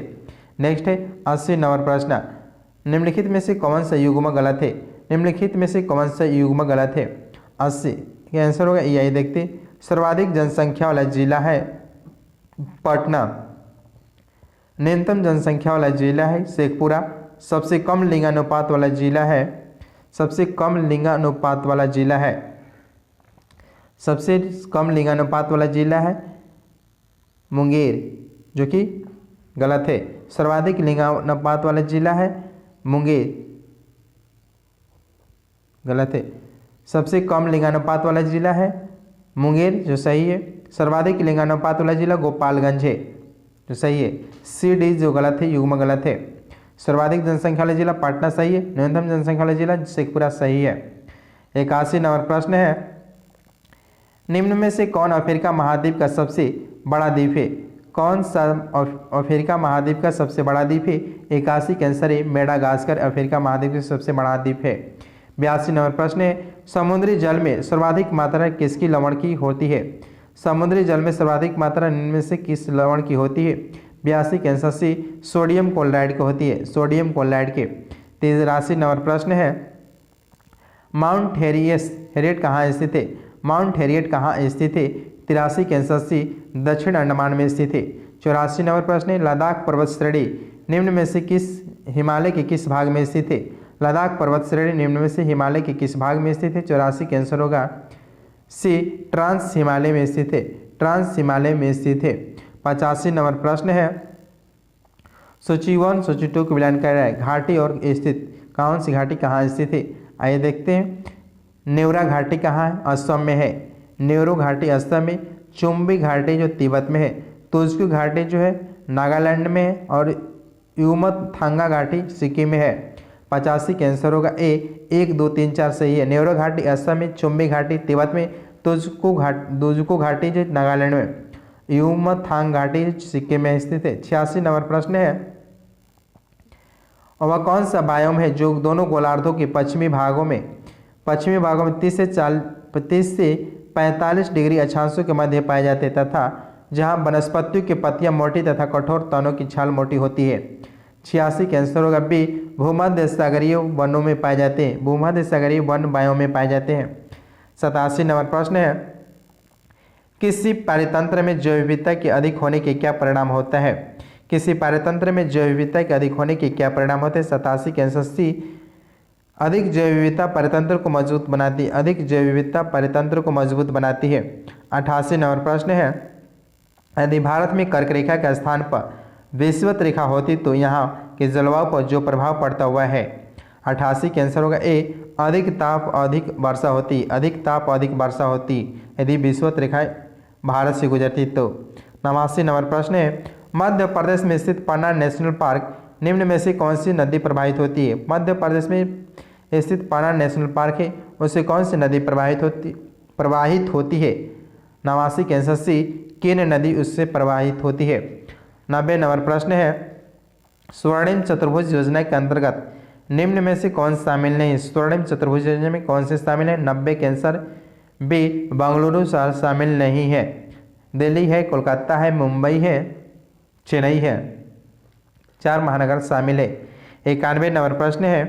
नेक्स्ट है 80 नंबर प्रश्न, निम्नलिखित में से कौन सा युग्म गलत है? निम्नलिखित में से कौन सा युग्म गलत है? 80 के आंसर होगा यही। देखते, सर्वाधिक जनसंख्या वाला जिला है पटना, न्यूनतम जनसंख्या वाला जिला है शेखपुरा, सबसे कम लिंगानुपात वाला जिला है सबसे कम लिंगानुपात वाला जिला है मुंगेर, जो कि गलत है। सर्वाधिक लिंगानुपात वाला जिला है मुंगेर, गलत है। सबसे कम लिंगानुपात वाला जिला है मुंगेर, जो सही है। सर्वाधिक लिंगानुपात वाला जिला गोपालगंज है, जो सही है। सी डी जो गलत है, युग्म गलत है। सर्वाधिक जनसंख्या वाला जिला पटना सही है, न्यूनतम जनसंख्या वाला जिला शेखपुरा सही है। 81 नंबर प्रश्न है, निम्न में से कौन अफ्रीका महाद्वीप का सबसे बड़ा द्वीप है? कौन सा अफ्रीका महाद्वीप का सबसे बड़ा द्वीप है? 81 का आंसर है मेडागास्कर, अफ्रीका महाद्वीप का सबसे बड़ा द्वीप है। 82 नंबर प्रश्न है, समुद्री जल में सर्वाधिक मात्रा किसकी लवण की होती है? समुद्री जल में सर्वाधिक मात्रा निम्न में से किस लवण की होती है? 82 के आंसर सी, सोडियम क्लोराइड की होती है, सोडियम क्लोराइड के। 83 नंबर प्रश्न है, माउंट हैरियट कहाँ स्थित है? माउंट हैरियट कहाँ स्थित है? 83 के आंसर सी, दक्षिण अंडमान में स्थित है। 84 नंबर प्रश्न है, लद्दाख पर्वत श्रेणी निम्न में से किस हिमालय के किस भाग में स्थित है? लद्दाख पर्वत श्रेणी निम्न में से हिमालय के किस भाग में स्थित है? 84 के आंसर होगा सी, ट्रांस हिमालय में स्थित है, ट्रांस हिमालय में स्थित है। 85 नंबर प्रश्न है, सूची 1 सूची 2 को मिलान कर रहा है, घाटी और स्थित कौन सी घाटी कहाँ स्थित है? आइए देखते हैं। नेवरा घाटी कहाँ है? असम में है, नेहरू घाटी असम में। चुम्बी घाटी जो तिब्बत में है, तुजकू घाटी जो है नागालैंड में है, और युमथांगा घाटी सिक्किम में है। 85 के आंसर होगा ए, 1 2 3 4 सही है। नेहरू घाटी असम में, चुम्बी घाटी तिब्बत में, तुजकू घाटी जो नागालैंड में, युमथांग घाटी सिक्किम में स्थित है। 86 नंबर प्रश्न है, वह कौन सा बायोम है जो दोनों गोलार्धों के पश्चिमी भागों में 30 से 45 डिग्री अक्षांशों के मध्य पाए जाते हैं, तथा जहां वनस्पतियों की पत्तियां मोटी तथा कठोर तनों की छाल मोटी होती है? 86 के आंसर होगा बी, भूमध्य सागरीय वनों में पाए जाते हैं, भूमध्य सागरीय वन बायोम में पाए जाते हैं। 87 नंबर प्रश्न है, किसी पारितंत्र में जैव विविधता के अधिक होने के क्या परिणाम होता है? किसी पारितंत्र में जैव विविधता के अधिक होने के क्या परिणाम होते हैं? 87 के आंसर सी, अधिक जैव विविधता परितंत्र को मजबूत बनाती है, अधिक जैव विविधता परितंत्र को मजबूत बनाती है। 88 नंबर प्रश्न है, यदि भारत में कर्क रेखा के स्थान पर विषुवत रेखा होती तो यहाँ के जलवायु पर जो प्रभाव पड़ता हुआ है। 88 के आंसर होगा ए, अधिक ताप अधिक वर्षा होती, अधिक ताप अधिक वर्षा होती यदि विषुवत रेखा भारत से गुजरती तो। 89 नंबर प्रश्न है, मध्य प्रदेश में स्थित पन्ना नेशनल पार्क निम्न में से कौन सी नदी प्रवाहित होती है। मध्य प्रदेश में स्थित पन्ना नेशनल पार्क है, उससे कौन सी नदी प्रवाहित होती है। 89 के आंसर सी, केन नदी उससे प्रवाहित होती है। 90 नंबर प्रश्न है, स्वर्णिम चतुर्भुज योजना के अंतर्गत निम्न में से कौन शामिल नहीं। स्वर्णिम चतुर्भुज योजना में कौन से शामिल है। 90 के आंसर बी, बेंगलुरु शहर शामिल नहीं है। दिल्ली है, कोलकाता है, मुंबई है, चेन्नई है, 4 महानगर शामिल है। 91 नंबर प्रश्न है,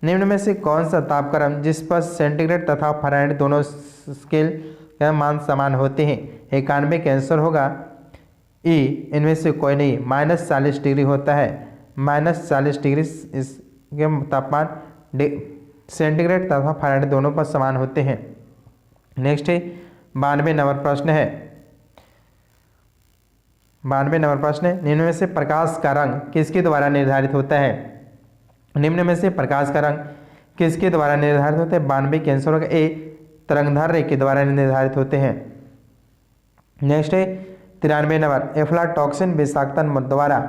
निम्न में से कौन सा तापक्रम जिस पर सेंटीग्रेड तथा फ़ारेनहाइट दोनों स्केल का मान समान होते हैं। 91 का आंसर होगा ई, इनमें से कोई नहीं। -40 डिग्री होता है, -40 डिग्री इसके तापमान सेंटीग्रेड तथा फ़ारेनहाइट दोनों पर समान होते हैं। नेक्स्ट है 92 नंबर प्रश्न है, 92 नंबर प्रश्न है, निम्न में से प्रकाश का रंग किसके द्वारा निर्धारित होता है। निम्न में से प्रकाश का रंग किसके द्वारा निर्धारित होते हैं। 92 के आंसर होगा ए, तरंगदैर्घ्य के द्वारा निर्धारित होते हैं। नेक्स्ट है 93 नंबर, एफ्लाटॉक्सिन विषाक्तन द्वारा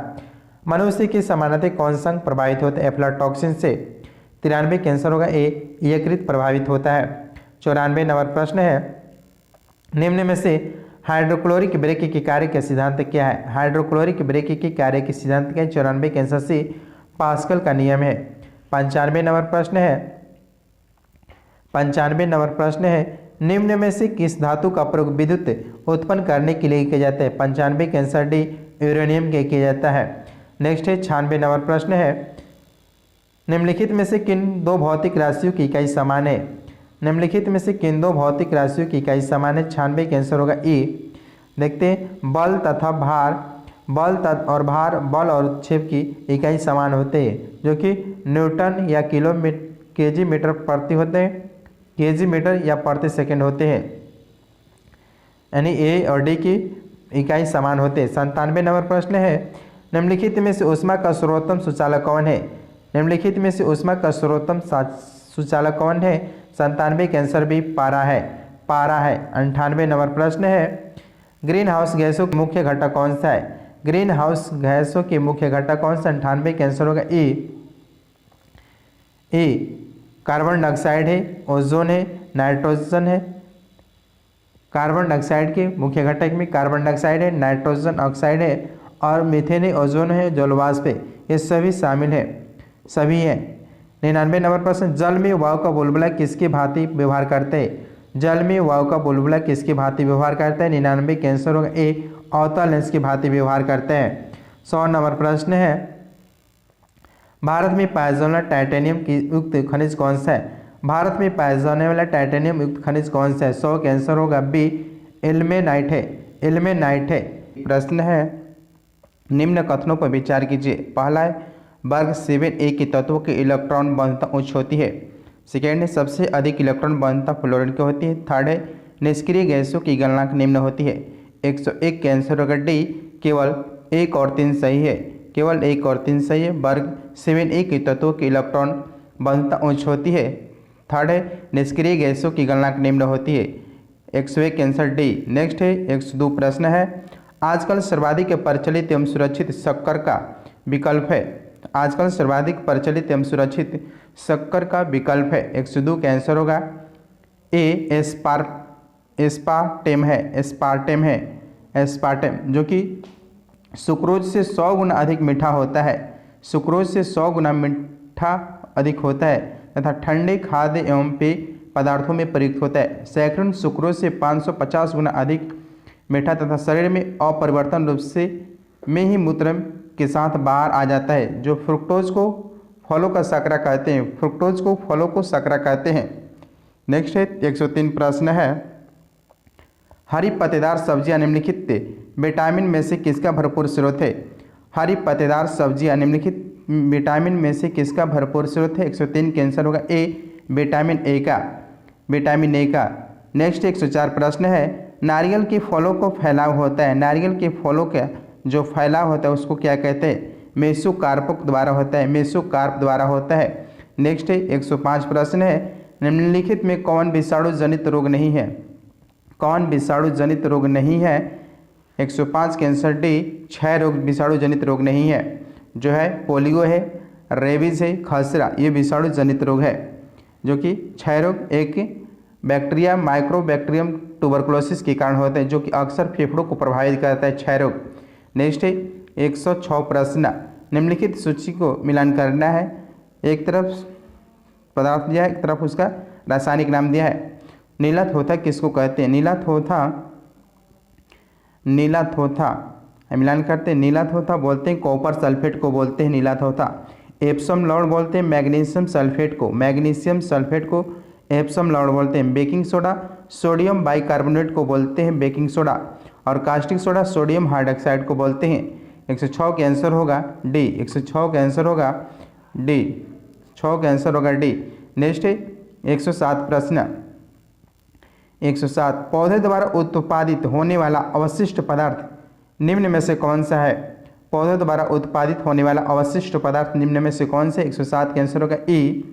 मनुष्य की सामान्यतः कौन सा अंग प्रभावित होता है। एफ्लाटॉक्सिन से 93 के आंसर होगा ए, यकृत प्रभावित होता है। 94 नंबर प्रश्न है, निम्न में से हाइड्रोक्लोरिक ब्रेक के कार्य का सिद्धांत क्या है। हाइड्रोक्लोरिक ब्रेक के कार्य के सिद्धांत क्या है। 94 के आंसर सी, पास्कल का नियम है। 95 नंबर प्रश्न है, 95 नंबर प्रश्न है, निम्न में से किस धातु का प्रयोग विद्युत उत्पन्न करने के लिए किया जाता है। 95 के आंसर डी, यूरेनियम के किया जाता है। नेक्स्ट है 96 नंबर प्रश्न है, निम्नलिखित में से किन दो भौतिक राशियों की इकाई समान है। निम्नलिखित में से किन दो भौतिक राशियों की इकाई समान है। 96 के आंसर होगा ई। देखते हैं, बल तथा भार, बल और क्षेप की इकाई समान होते हैं, जो कि न्यूटन या केजी मीटर प्रति होते हैं, केजी मीटर या प्रति सेकंड होते हैं, यानी ए और डी की इकाई समान होते हैं। 97 नंबर प्रश्न है, निम्नलिखित में से ऊष्मा का सर्वोत्तम सुचालक कौन है। निम्नलिखित में से ऊष्मा का सर्वोत्तम सुचालक कौन है। 97 के आंसर भी पारा है। 98 नंबर प्रश्न है, ग्रीन हाउस गैसों का मुख्य घटक कौन सा है। ग्रीन हाउस गैसों के मुख्य घटक कौन सा। 98 के आंसर होगा ए, कार्बन डाइऑक्साइड है, ओजोन है, नाइट्रोजन है। कार्बन डाइऑक्साइड के मुख्य घटक में कार्बन डाइऑक्साइड है, नाइट्रोजन ऑक्साइड है और मीथेन है, ओजोन है, जलवाष्प है, ये सभी शामिल है, सभी हैं। 99 नंबर प्रश्न, जल में वायु का बुलबुला किसकी भांति व्यवहार करते हैं। जल में वायु का बुलबुला किसकी भांति व्यवहार करता है। 99 के आंसर होगा ए, अवतल लेंस की भांति व्यवहार करते हैं। 100 नंबर प्रश्न है, भारत में पाया जाने वाला टाइटेनियम की युक्त खनिज कौन सा है। भारत में पाया जाने वाला टाइटेनियम युक्त खनिज कौन सा है। 100 के आंसर होगा बी, इल्मेनाइट है, इल्मेनाइट है। प्रश्न है, निम्न कथनों पर विचार कीजिए। पहला है, वर्ग 7a के तत्वों के इलेक्ट्रॉन बंधता उच्च होती है। सेकेंड है, सबसे अधिक इलेक्ट्रॉन बंधता फ्लोरीन की होती है। थर्ड है, निष्क्रिय गैसों की गणना निम्न होती है। 101 के आंसर होगा डी, केवल 1 और 3 सही है, केवल 1 और 3 सही है। वर्ग 7a के तत्वों के इलेक्ट्रॉन बंधता उच्च होती है। थर्ड है, निष्क्रिय गैसों की गणना निम्न होती है। 101 के आंसर डी। नेक्स्ट है 102 प्रश्न है, आजकल सर्वाधिक प्रचलित एवं सुरक्षित शक्कर का विकल्प है। आजकल सर्वाधिक प्रचलित एवं सुरक्षित शक्कर का विकल्प है। 102 का आंसर होगा ए, एस्पार्टेम है, एस्पार्टेम है, एस्पार्टेम, जो कि सुक्रोज से 100 गुना अधिक मीठा होता है। सुक्रोज से 100 गुना मीठा अधिक होता है तथा ठंडे खाद्य एवं पेय पदार्थों में प्रयुक्त होता है। सैकड़ों सुक्रोज से 550 गुना अधिक मीठा तथा शरीर में अपरिवर्तन रूप से में ही मूत्र के साथ बाहर आ जाता है, जो फ्रुक्टोज को फलों का शकरा कहते हैं। फ्रुक्टोज को फलों को शकरा कहते हैं। नेक्स्ट है 103 प्रश्न है, हरी पत्तेदार सब्जियां निम्नलिखित विटामिन में से किसका भरपूर स्रोत है। हरी पत्तेदार सब्जियां निम्नलिखित विटामिन में से किसका भरपूर स्रोत है? 103 का आंसर होगा ए, विटामिन ए का, विटामिन ए का। नेक्स्ट 104 प्रश्न है, नारियल के फलों को फैलाव होता है, नारियल के फलों का जो फैलाव होता है उसको क्या कहते हैं? मेसोकार्प द्वारा होता है, मेसोकार्प द्वारा होता है। नेक्स्ट 105 प्रश्न है, निम्नलिखित में कौन विषाणु जनित रोग नहीं है? कौन विषाणु जनित रोग नहीं है? 105 का आंसर डी, 6 रोग विषाणु जनित रोग नहीं है, जो है पोलियो है, रेबीज है, खसरा, ये विषाणु जनित रोग है, जो कि 6 रोग एक बैक्टीरिया माइक्रोबैक्टीरियम ट्यूबरकुलोसिस के कारण होते हैं, जो कि अक्सर फेफड़ों को प्रभावित करता है, 6 रोग। नेक्स्ट है 106 प्रश्न, निम्नलिखित सूची को मिलान करना है। एक तरफ पदार्थ दिया है, एक तरफ उसका रासायनिक नाम दिया है। नीला थोथा किसको कहते हैं? नीला थोथा, नीला थोथा मिलान करते हैं, नीला थोथा बोलते हैं कॉपर सल्फेट को बोलते हैं नीला थोथा। एप्सम लौड़ बोलते हैं मैग्नीशियम सल्फेट को, मैग्नीशियम सल्फेट को एप्सम लौड़ बोलते हैं। बेकिंग सोडा सोडियम बाइकार्बोनेट को बोलते हैं बेकिंग सोडा, और कास्टिक सोडा सोडियम हाइड्रोक्साइड को बोलते हैं। 106 का आंसर होगा डी, 106 का आंसर होगा डी, 6 का आंसर होगा डी। नेक्स्ट 107 प्रश्न, 107, पौधे द्वारा उत्पादित होने वाला अवशिष्ट पदार्थ निम्न में से कौन सा है? पौधे द्वारा उत्पादित होने वाला अवशिष्ट पदार्थ निम्न में से कौन से? 107 का आंसर होगा ई।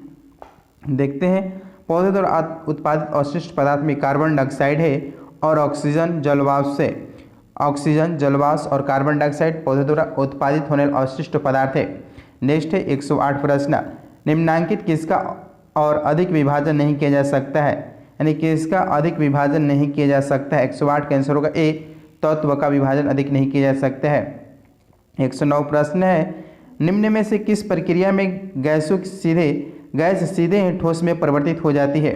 देखते हैं, पौधे द्वारा उत्पादित अवशिष्ट पदार्थ में कार्बन डाइऑक्साइड है और ऑक्सीजन जलवाष्प से, ऑक्सीजन जलवाष्प और कार्बन डाइऑक्साइड पौधे द्वारा उत्पादित होने वाला अवशिष्ट पदार्थ है। नेक्स्ट है 108 प्रश्न, निम्नांकित किसका और अधिक विभाजन नहीं किया जा सकता है? यानी किसका अधिक विभाजन नहीं किया जा सकता है? 108 का आंसर होगा ए, तत्व का विभाजन अधिक नहीं किया जा सकता है। 109 प्रश्न है, निम्न में से किस प्रक्रिया में गैस सीधे ही ठोस में परिवर्तित हो जाती है?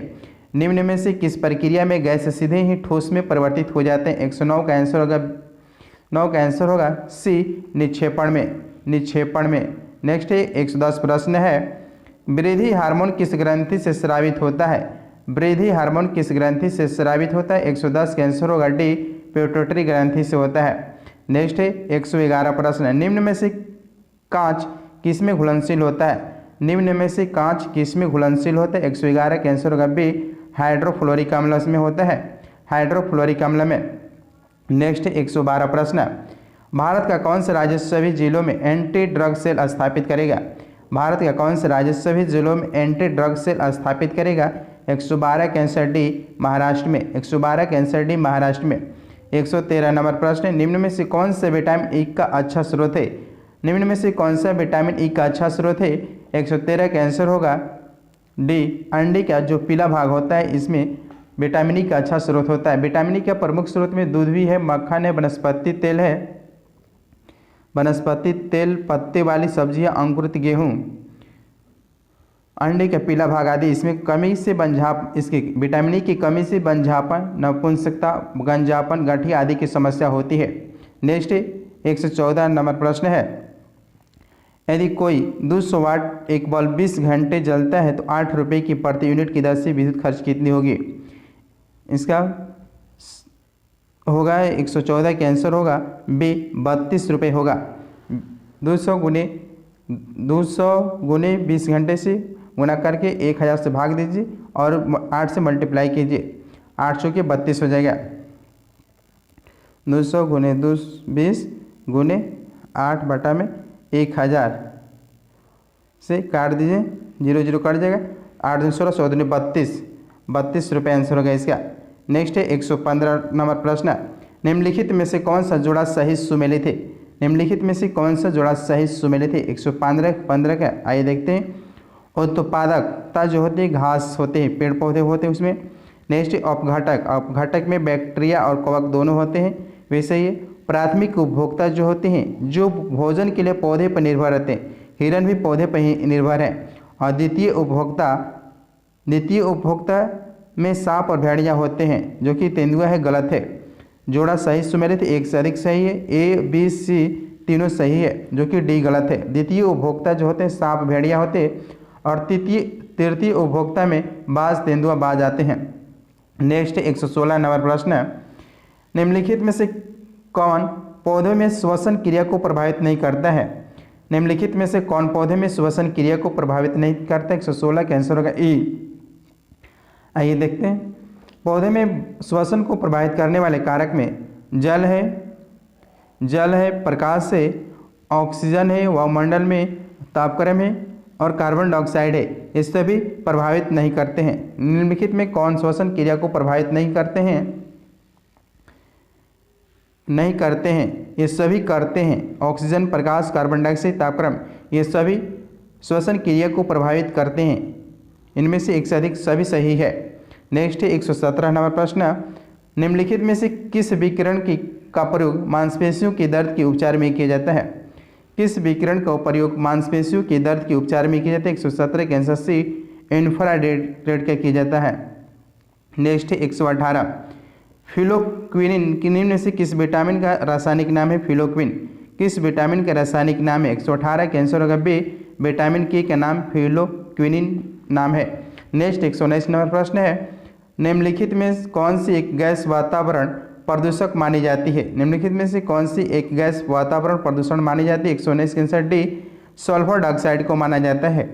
निम्न में से किस प्रक्रिया में गैस सीधे ही ठोस में परिवर्तित हो जाते हैं? 109 का आंसर होगा 9 का आंसर होगा सी, निक्षेपण में, निक्षेपण में। नेक्स्ट है 110 प्रश्न है, वृद्धि हार्मोन किस ग्रंथि से स्रावित होता है? वृद्धि हार्मोन किस ग्रंथि से स्रावित होता है? 110 का आंसर होगा डी, पिट्यूटरी ग्रंथि से होता है। नेक्स्ट है 111 प्रश्न, निम्न में से कांच किस में घुलनशील होता है? निम्न में से कांच किस में घुलनशील होता है? 111 का आंसर होगा बी, हाइड्रोफ्लोरिक अम्ल में होता है, हाइड्रोफ्लोरिक अम्ल में। नेक्स्ट 112 प्रश्न, भारत का कौन सा राज्य सभी जिलों में एंटी ड्रग सेल स्थापित करेगा? भारत का कौन सा राज्य सभी जिलों में एंटी ड्रग सेल स्थापित करेगा? 112 का आंसर डी, महाराष्ट्र में, 112 का आंसर डी, महाराष्ट्र में। 113 नंबर प्रश्न, निम्न में से कौन सा विटामिन ई का अच्छा स्रोत है? निम्न में से कौन सा विटामिन ई का अच्छा स्रोत है? 113 का आंसर होगा डी, अंडे का जो पीला भाग होता है इसमें विटामिन ई का अच्छा स्रोत होता है। विटामिन ई का प्रमुख स्रोत में दूध भी है, मक्खन है, वनस्पति तेल है, वनस्पति तेल, पत्ते वाली सब्जियां, अंकुरित गेहूं, अंडे का पीला भाग आदि। इसमें कमी से बंझाप, इसकी विटामिन ई की कमी से बंझापन, नपुंसकता, गंजापन, गठिया आदि की समस्या होती है। नेक्स्ट 114 नंबर प्रश्न है, यदि कोई 200 वाट एक बल्ब 20 घंटे जलता है तो 8 रुपये की प्रति यूनिट की दर से विद्युत खर्च कितनी होगी? इसका होगा 114 का आंसर होगा बी, 32 रुपये होगा। 200 गुने 20 घंटे से गुना करके 1000 से भाग दीजिए और 8 से मल्टीप्लाई कीजिए, 8 चौके 32 हो जाएगा। 200 गुने 20 गुने 8 बटा में 1000 से काट दीजिए, 0 0 कट जाएगा, 8 दूनी 16, 16 दूनी 32 रुपये आंसर होगा इसका। नेक्स्ट है 115 नंबर प्रश्न, निम्नलिखित में से कौन सा जोड़ा सही सुमेलित है? निम्नलिखित में से कौन सा जोड़ा सही सुमेलित है? 115 का आइए देखते हैं। उत्पादकता जो होती है, घास होते हैं, पेड़ पौधे होते हैं उसमें। नेक्स्ट अपघटक, अपघटक में बैक्टीरिया और कवक दोनों होते हैं। वैसे ही प्राथमिक उपभोक्ता जो होते हैं, जो भोजन के लिए पौधे पर निर्भर रहते हैं, हिरन भी पौधे पर ही निर्भर है। और द्वितीय उपभोक्ता में सांप और भेड़िया होते हैं, जो कि तेंदुआ है, गलत है। जोड़ा सही सुमेलित एक से अधिक सही है, ए बी सी तीनों सही है, जो कि डी गलत है। द्वितीय उपभोक्ता जो होते हैं सांप भेड़िया होते हैं, और तृतीय उपभोक्ता में बाज तेंदुआ बाज आते हैं। नेक्स्ट 116 नंबर प्रश्न, निम्नलिखित में से कौन पौधों में श्वसन क्रिया को प्रभावित नहीं करता है? निम्नलिखित में से कौन पौधे में श्वसन क्रिया को प्रभावित नहीं करता? 116 का आंसर होगा ई। आइए देखते हैं, पौधे में श्वसन को प्रभावित करने वाले कारक में जल है, प्रकाश है, ऑक्सीजन है, वायुमंडल में तापक्रम है और कार्बन डाइऑक्साइड है। ये सभी प्रभावित नहीं करते हैं। निम्नलिखित में कौन श्वसन क्रिया को प्रभावित नहीं करते हैं? ये सभी करते हैं। ऑक्सीजन, प्रकाश, कार्बन डाइऑक्साइड, तापक्रम, ये सभी श्वसन क्रिया को प्रभावित करते हैं। इनमें से एक से अधिक सभी सही है। नेक्स्ट है 117 नंबर प्रश्न, निम्नलिखित में से किस विकिरण का प्रयोग मांसपेशियों के दर्द के उपचार में किया जाता है? किस विकिरण का प्रयोग मांसपेशियों के दर्द के उपचार में किया जाता है? 117 के आंसर सी इंफ्रारेड का किया जाता है। नेक्स्ट है 118, फिलोक्विनिन की निम्न में से किस विटामिन का रासायनिक नाम है? फिलोक्विन किस विटामिन का रासायनिक नाम है? 118 के आंसर होगा बी, विटामिन के का नाम फिलोक्विनिन नाम है। नेक्स्ट 119 नंबर प्रश्न है, निम्नलिखित में कौन सी एक गैस वातावरण प्रदूषक मानी जाती है? निम्नलिखित में से कौन सी एक गैस वातावरण प्रदूषण मानी जाती है? 119 के आंसर डी, सल्फर डाइऑक्साइड को माना जाता है।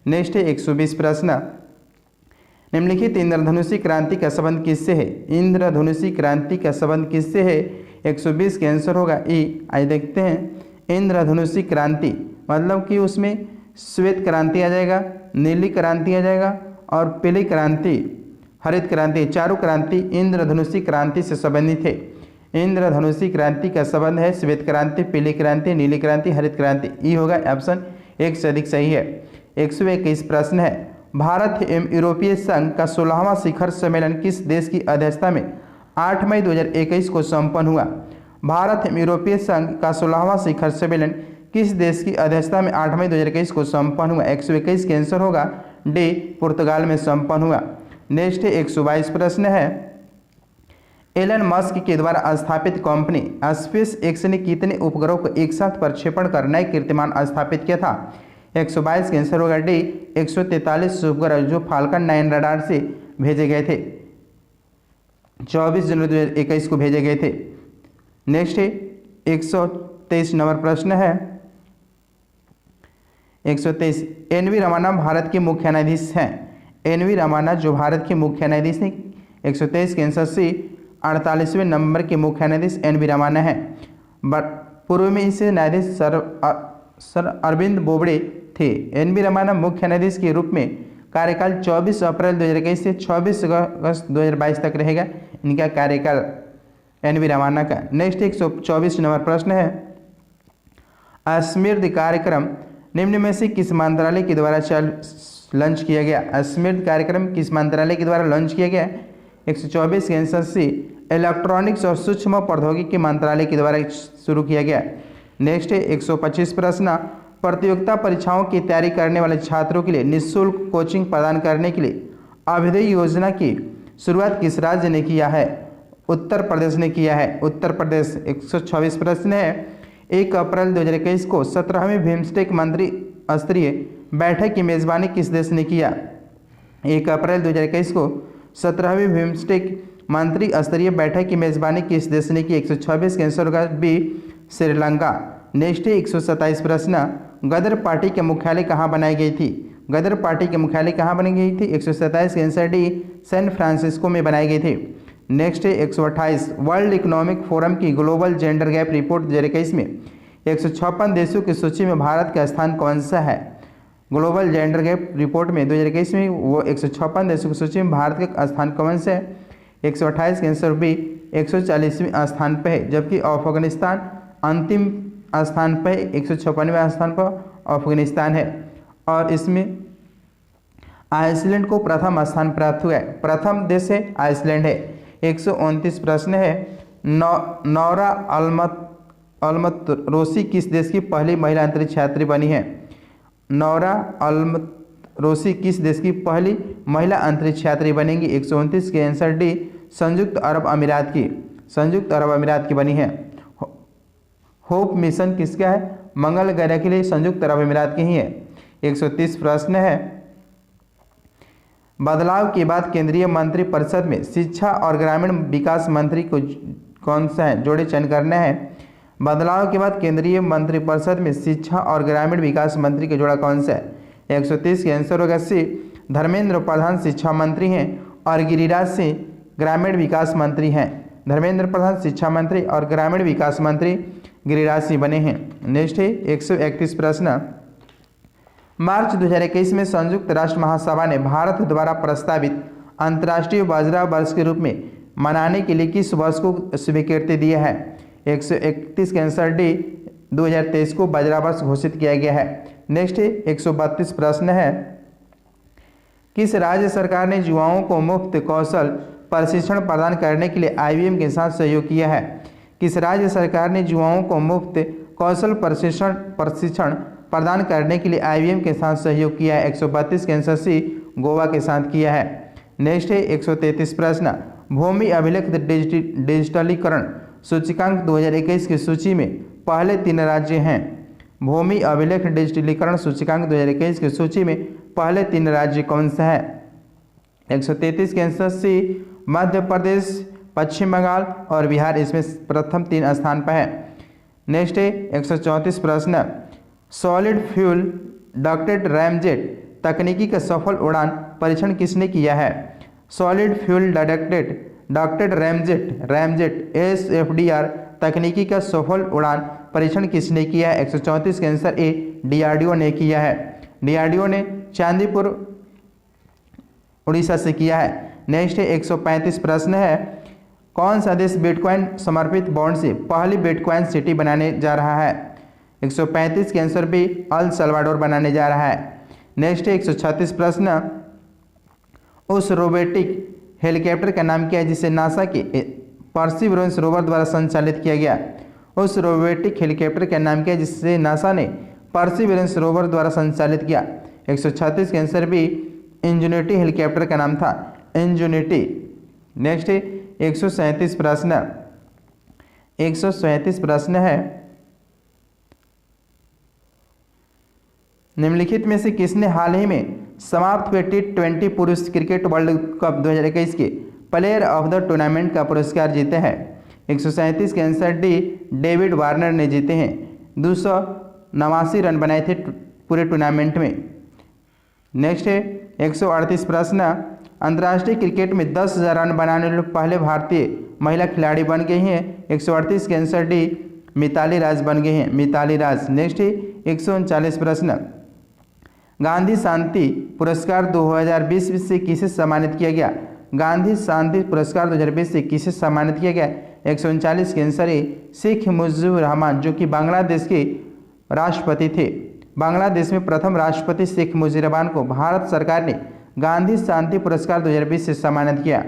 नेक्स्ट है 120 प्रश्न, निम्नलिखित इंद्रधनुषी क्रांति का संबंध किससे है? इंद्रधनुषी क्रांति का संबंध किससे है? 120 के आंसर होगा ई। आइए देखते हैं, इंद्रधनुषी क्रांति मतलब कि उसमें श्वेत क्रांति आ जाएगा, नीली क्रांति आ जाएगा और पीली क्रांति, हरित क्रांति, चारों क्रांति इंद्रधनुषी क्रांति से संबंधित है। इंद्रधनुषी क्रांति का संबंध है श्वेत क्रांति, पीली क्रांति, नीली क्रांति, हरित क्रांति। ई होगा ऑप्शन एक से अधिक सही है। 121 प्रश्न है, भारत एवं यूरोपीय संघ का 16वां शिखर सम्मेलन किस देश की अध्यक्षता में 8 मई 2021 को संपन्न हुआ? भारत एवं यूरोपीय संघ का 16वां शिखर सम्मेलन किस देश की अध्यक्षता में 8 मई 2021 को संपन्न हुआ? 121 के आंसर होगा डी, पुर्तगाल में संपन्न हुआ। नेक्स्ट 122 प्रश्न है, एलन मस्क के द्वारा स्थापित कंपनी स्पेस एक्स ने कितने उपग्रहों को एक साथ प्रक्षेपण कर नए कीर्तिमान स्थापित किया था? 122 के आंसर होगा डी, 143 उपग्रह जो फाल्कन 9 रडार से भेजे गए थे, 24 जनवरी 2021 को भेजे गए थे। नेक्स्ट 123 नंबर प्रश्न है, 123, एन.वी. रमन्ना भारत के मुख्य न्यायाधीश हैं। एन.वी. रमन्ना जो भारत के मुख्य न्यायाधीश हैं। 123 के आंसर सी 48वें नंबर के मुख्य न्यायाधीश एन.वी. रमन्ना हैं। पूर्व में इसे न्यायाधीश सर अरविंद बोबड़े थे। एन.वी. रमन्ना मुख्य न्यायाधीश के रूप में कार्यकाल 24 अप्रैल 2021 से 26 अगस्त 2022 तक रहेगा इनका कार्यकाल एन.वी. रमन्ना का। नेक्स्ट 124 नंबर प्रश्न है, स्मृति कार्यक्रम निम्न में से किस मंत्रालय के द्वारा लॉन्च किया गया? स्मृति कार्यक्रम किस मंत्रालय के द्वारा लॉन्च किया गया? 124 के आंसर सी इलेक्ट्रॉनिक्स और सूक्ष्म प्रौद्योगिकी मंत्रालय के द्वारा शुरू किया गया। नेक्स्ट है 125 प्रश्न, प्रतियोगिता परीक्षाओं की तैयारी करने वाले छात्रों के लिए निःशुल्क कोचिंग प्रदान करने के लिए अभ्युदय योजना की शुरुआत किस राज्य ने किया है? उत्तर प्रदेश ने किया है। उत्तर प्रदेश। 126 प्रश्न है, 1 अप्रैल 2021 को 17वीं बिम्स्टेक मंत्री स्तरीय बैठक की मेजबानी किस देश ने किया? 1 अप्रैल 2021 को 17वीं बिम्स्टेक मंत्री स्तरीय बैठक की मेजबानी किस देश ने की? 126 के आंसर होगा बी, श्रीलंका। नेक्स्ट 127 प्रश्न, गदर पार्टी के मुख्यालय कहाँ बनाई गई थी? गदर पार्टी के मुख्यालय कहाँ बनाई गई थी? 127 के आंसर डी, सैन फ्रांसिस्को में बनाई गई थी। नेक्स्ट 128, वर्ल्ड इकोनॉमिक फोरम की ग्लोबल जेंडर गैप रिपोर्ट 2021 में 156 देशों की सूची में भारत का स्थान कौन सा है? ग्लोबल जेंडर गैप रिपोर्ट में 2021 में वो 156 देशों की सूची में भारत का स्थान कौन सा है? 128 के आंसर बी, 140वें स्थान पर है, जबकि अफगानिस्तान अंतिम स्थान पर 156वें स्थान पर अफगानिस्तान है और इसमें आइसलैंड को प्रथम स्थान प्राप्त हुआ है। प्रथम देश है आइसलैंड है। 129 प्रश्न है, नौरा अलमतरोसी किस देश की पहली महिला अंतरिक्ष यात्री बनी है? नौरा अलमतरोसी किस देश की पहली महिला अंतरिक्ष यात्री बनेंगी? 129 के आंसर डी, संयुक्त अरब अमीरात की। संयुक्त अरब अमीरात की बनी है। होप मिशन किसका है? मंगल ग्रह के लिए संयुक्त अरब अमीरात की ही है। 130 प्रश्न है, बदलाव के बाद केंद्रीय मंत्रिपरिषद में शिक्षा और ग्रामीण विकास मंत्री को कौन सा है जोड़े चयन करना है? बदलाव के बाद केंद्रीय मंत्रिपरिषद में शिक्षा और ग्रामीण विकास मंत्री का जोड़ा कौन सा है? 130 का आंसर होगा सी। धर्मेंद्र प्रधान शिक्षा मंत्री हैं और गिरिराज सिंह ग्रामीण विकास मंत्री हैं। धर्मेंद्र प्रधान शिक्षा मंत्री और ग्रामीण विकास मंत्री गिरिराज सिंह बने हैं। नेक्स्ट है 131 प्रश्न। मार्च 2021 में संयुक्त राष्ट्र महासभा ने भारत द्वारा प्रस्तावित अंतर्राष्ट्रीय बाजरा वर्ष के रूप में मनाने के लिए किस वर्ष को स्वीकृति दिया है? 131 का आंसर डी। 2023 को बाजरा वर्ष घोषित किया गया है। नेक्स्ट 132 प्रश्न है। किस राज्य सरकार ने युवाओं को मुफ्त कौशल प्रशिक्षण प्रदान करने के लिए IBM के साथ सहयोग किया है? किस राज्य सरकार ने युवाओं को मुफ्त कौशल प्रशिक्षण प्रदान करने के लिए IBM के साथ सहयोग किया है? 132 का आंसर सी, गोवा के साथ किया है। नेक्स्ट है 133 प्रश्न। भूमि अभिलेख डिजिटलीकरण सूचकांक 2021 की सूची में पहले 3 राज्य हैं। भूमि अभिलेख डिजिटलीकरण सूचकांक 2021 की सूची में पहले 3 राज्य कौन सा है? 133 के आंसर सी, मध्य प्रदेश, पश्चिम बंगाल और बिहार इसमें प्रथम 3 स्थान पर है। नेक्स्ट है 134 प्रश्न। सॉलिड फ्यूल डक्टेड रैमजेट तकनीकी का सफल उड़ान परीक्षण किसने किया है? Solid fuel ducted ramjet SFDR तकनीकी का सफल उड़ान परीक्षण किसने किया है? 134 के आंसर ए, DRDO ने किया है। DRDO ने चांदीपुर उड़ीसा से किया है। नेक्स्ट है 135 प्रश्न है। कौन सा देश बिटकॉइन समर्पित बॉन्ड से पहली बिटकॉइन सिटी बनाने जा रहा है? 135 के आंसर बी, अल सल्वाडोर बनाने जा रहा है। नेक्स्ट है 136 प्रश्न। उस रोबोटिक हेलीकॉप्टर का नाम क्या है जिसे नासा के परसिवरेंस रोवर द्वारा संचालित किया गया? उस रोबोटिक हेलीकॉप्टर का नाम क्या है जिसे नासा ने परसिवरेंस रोवर द्वारा संचालित किया? 136 के आंसर बी, इंजनिटी हेलीकॉप्टर का नाम था, इंजनिटी। नेक्स्ट है 137 प्रश्न। 137 प्रश्न है। निम्नलिखित में से किसने हाल ही में समाप्त हुए T20 पुरुष क्रिकेट वर्ल्ड कप 2021 के प्लेयर ऑफ द टूर्नामेंट का पुरस्कार जीते हैं? 137 के आंसर डी, डेविड वार्नर ने जीते हैं। 289 रन बनाए थे पूरे टूर्नामेंट में। नेक्स्ट है 138 प्रश्न। अंतर्राष्ट्रीय क्रिकेट में 10,000 रन बनाने वाले पहले भारतीय महिला खिलाड़ी बन गई हैं? 138 के आंसर डी, मिताली राज बन गई हैं, मिताली राज। नेक्स्ट है 139 प्रश्न। गांधी शांति पुरस्कार 2020 से किसे सम्मानित किया गया? गांधी शांति पुरस्कार 2020 से किसे सम्मानित किया गया? 139 के आंसर है शेख मुजीबुर रहमान, जो कि बांग्लादेश के राष्ट्रपति थे। बांग्लादेश में प्रथम राष्ट्रपति शेख मुजीबुर रहमान को भारत सरकार ने गांधी शांति पुरस्कार 2020 से सम्मानित किया।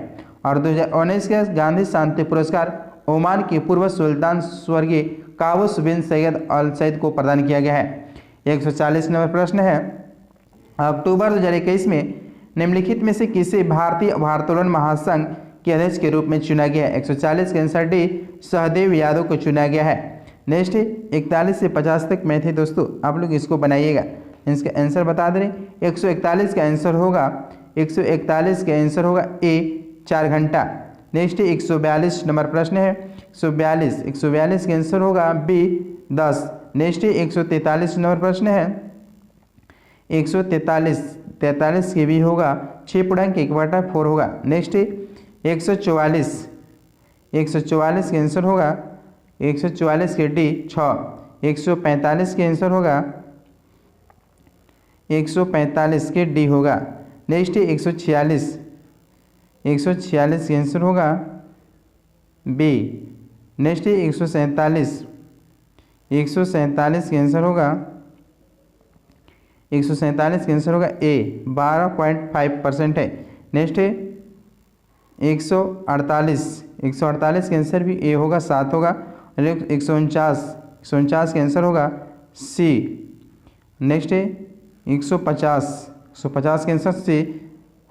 और 2019 का गांधी शांति पुरस्कार ओमान के पूर्व सुल्तान स्वर्गीय काबूस बिन सैयद अल सैद को प्रदान किया गया है। 140 नंबर प्रश्न है। अक्टूबर 2021 में निम्नलिखित में से किसे भारतीय भारोत्तोलन महासंघ के अध्यक्ष के रूप में चुना गया है? 140 के आंसर डी, सहदेव यादव को चुना गया है। नेक्स्ट 41 से 50 तक मैथ है दोस्तों, आप लोग इसको बनाइएगा, इसका आंसर बता दे रहे। 141 का आंसर होगा 141 का आंसर होगा ए, 4 घंटा। नेक्स्ट 142 नंबर प्रश्न है। 142 का आंसर होगा बी, 10। नेक्स्ट 143 नंबर प्रश्न है। 143 के भी होगा 6.1/4 होगा। नेक्स्ट 144 के आंसर होगा 144 के डी, 6। 145 के आंसर होगा 145 के डी होगा। नेक्स्ट 146 के आंसर होगा बी। नेक्स्ट 147 के आंसर होगा 147 के आंसर होगा ए, 12.5% है। नेक्स्ट 148 के आंसर भी ए होगा, 7 होगा। 149 के आंसर होगा सी। नेक्स्ट 150 के आंसर सी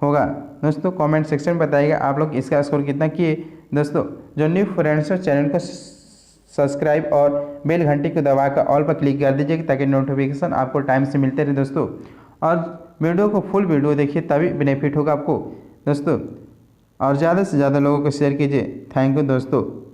होगा। दोस्तों कमेंट सेक्शन में बताइएगा आप लोग इसका स्कोर कितना किए। दोस्तों जो न्यू फ्रेंड्स हो चैनल को सब्सक्राइब और बेल घंटी को दबाकर ऑल पर क्लिक कर दीजिए ताकि नोटिफिकेशन आपको टाइम से मिलते रहे दोस्तों। और वीडियो को फुल वीडियो देखिए तभी बेनिफिट होगा आपको दोस्तों। और ज़्यादा से ज़्यादा लोगों को शेयर कीजिए। थैंक यू दोस्तों।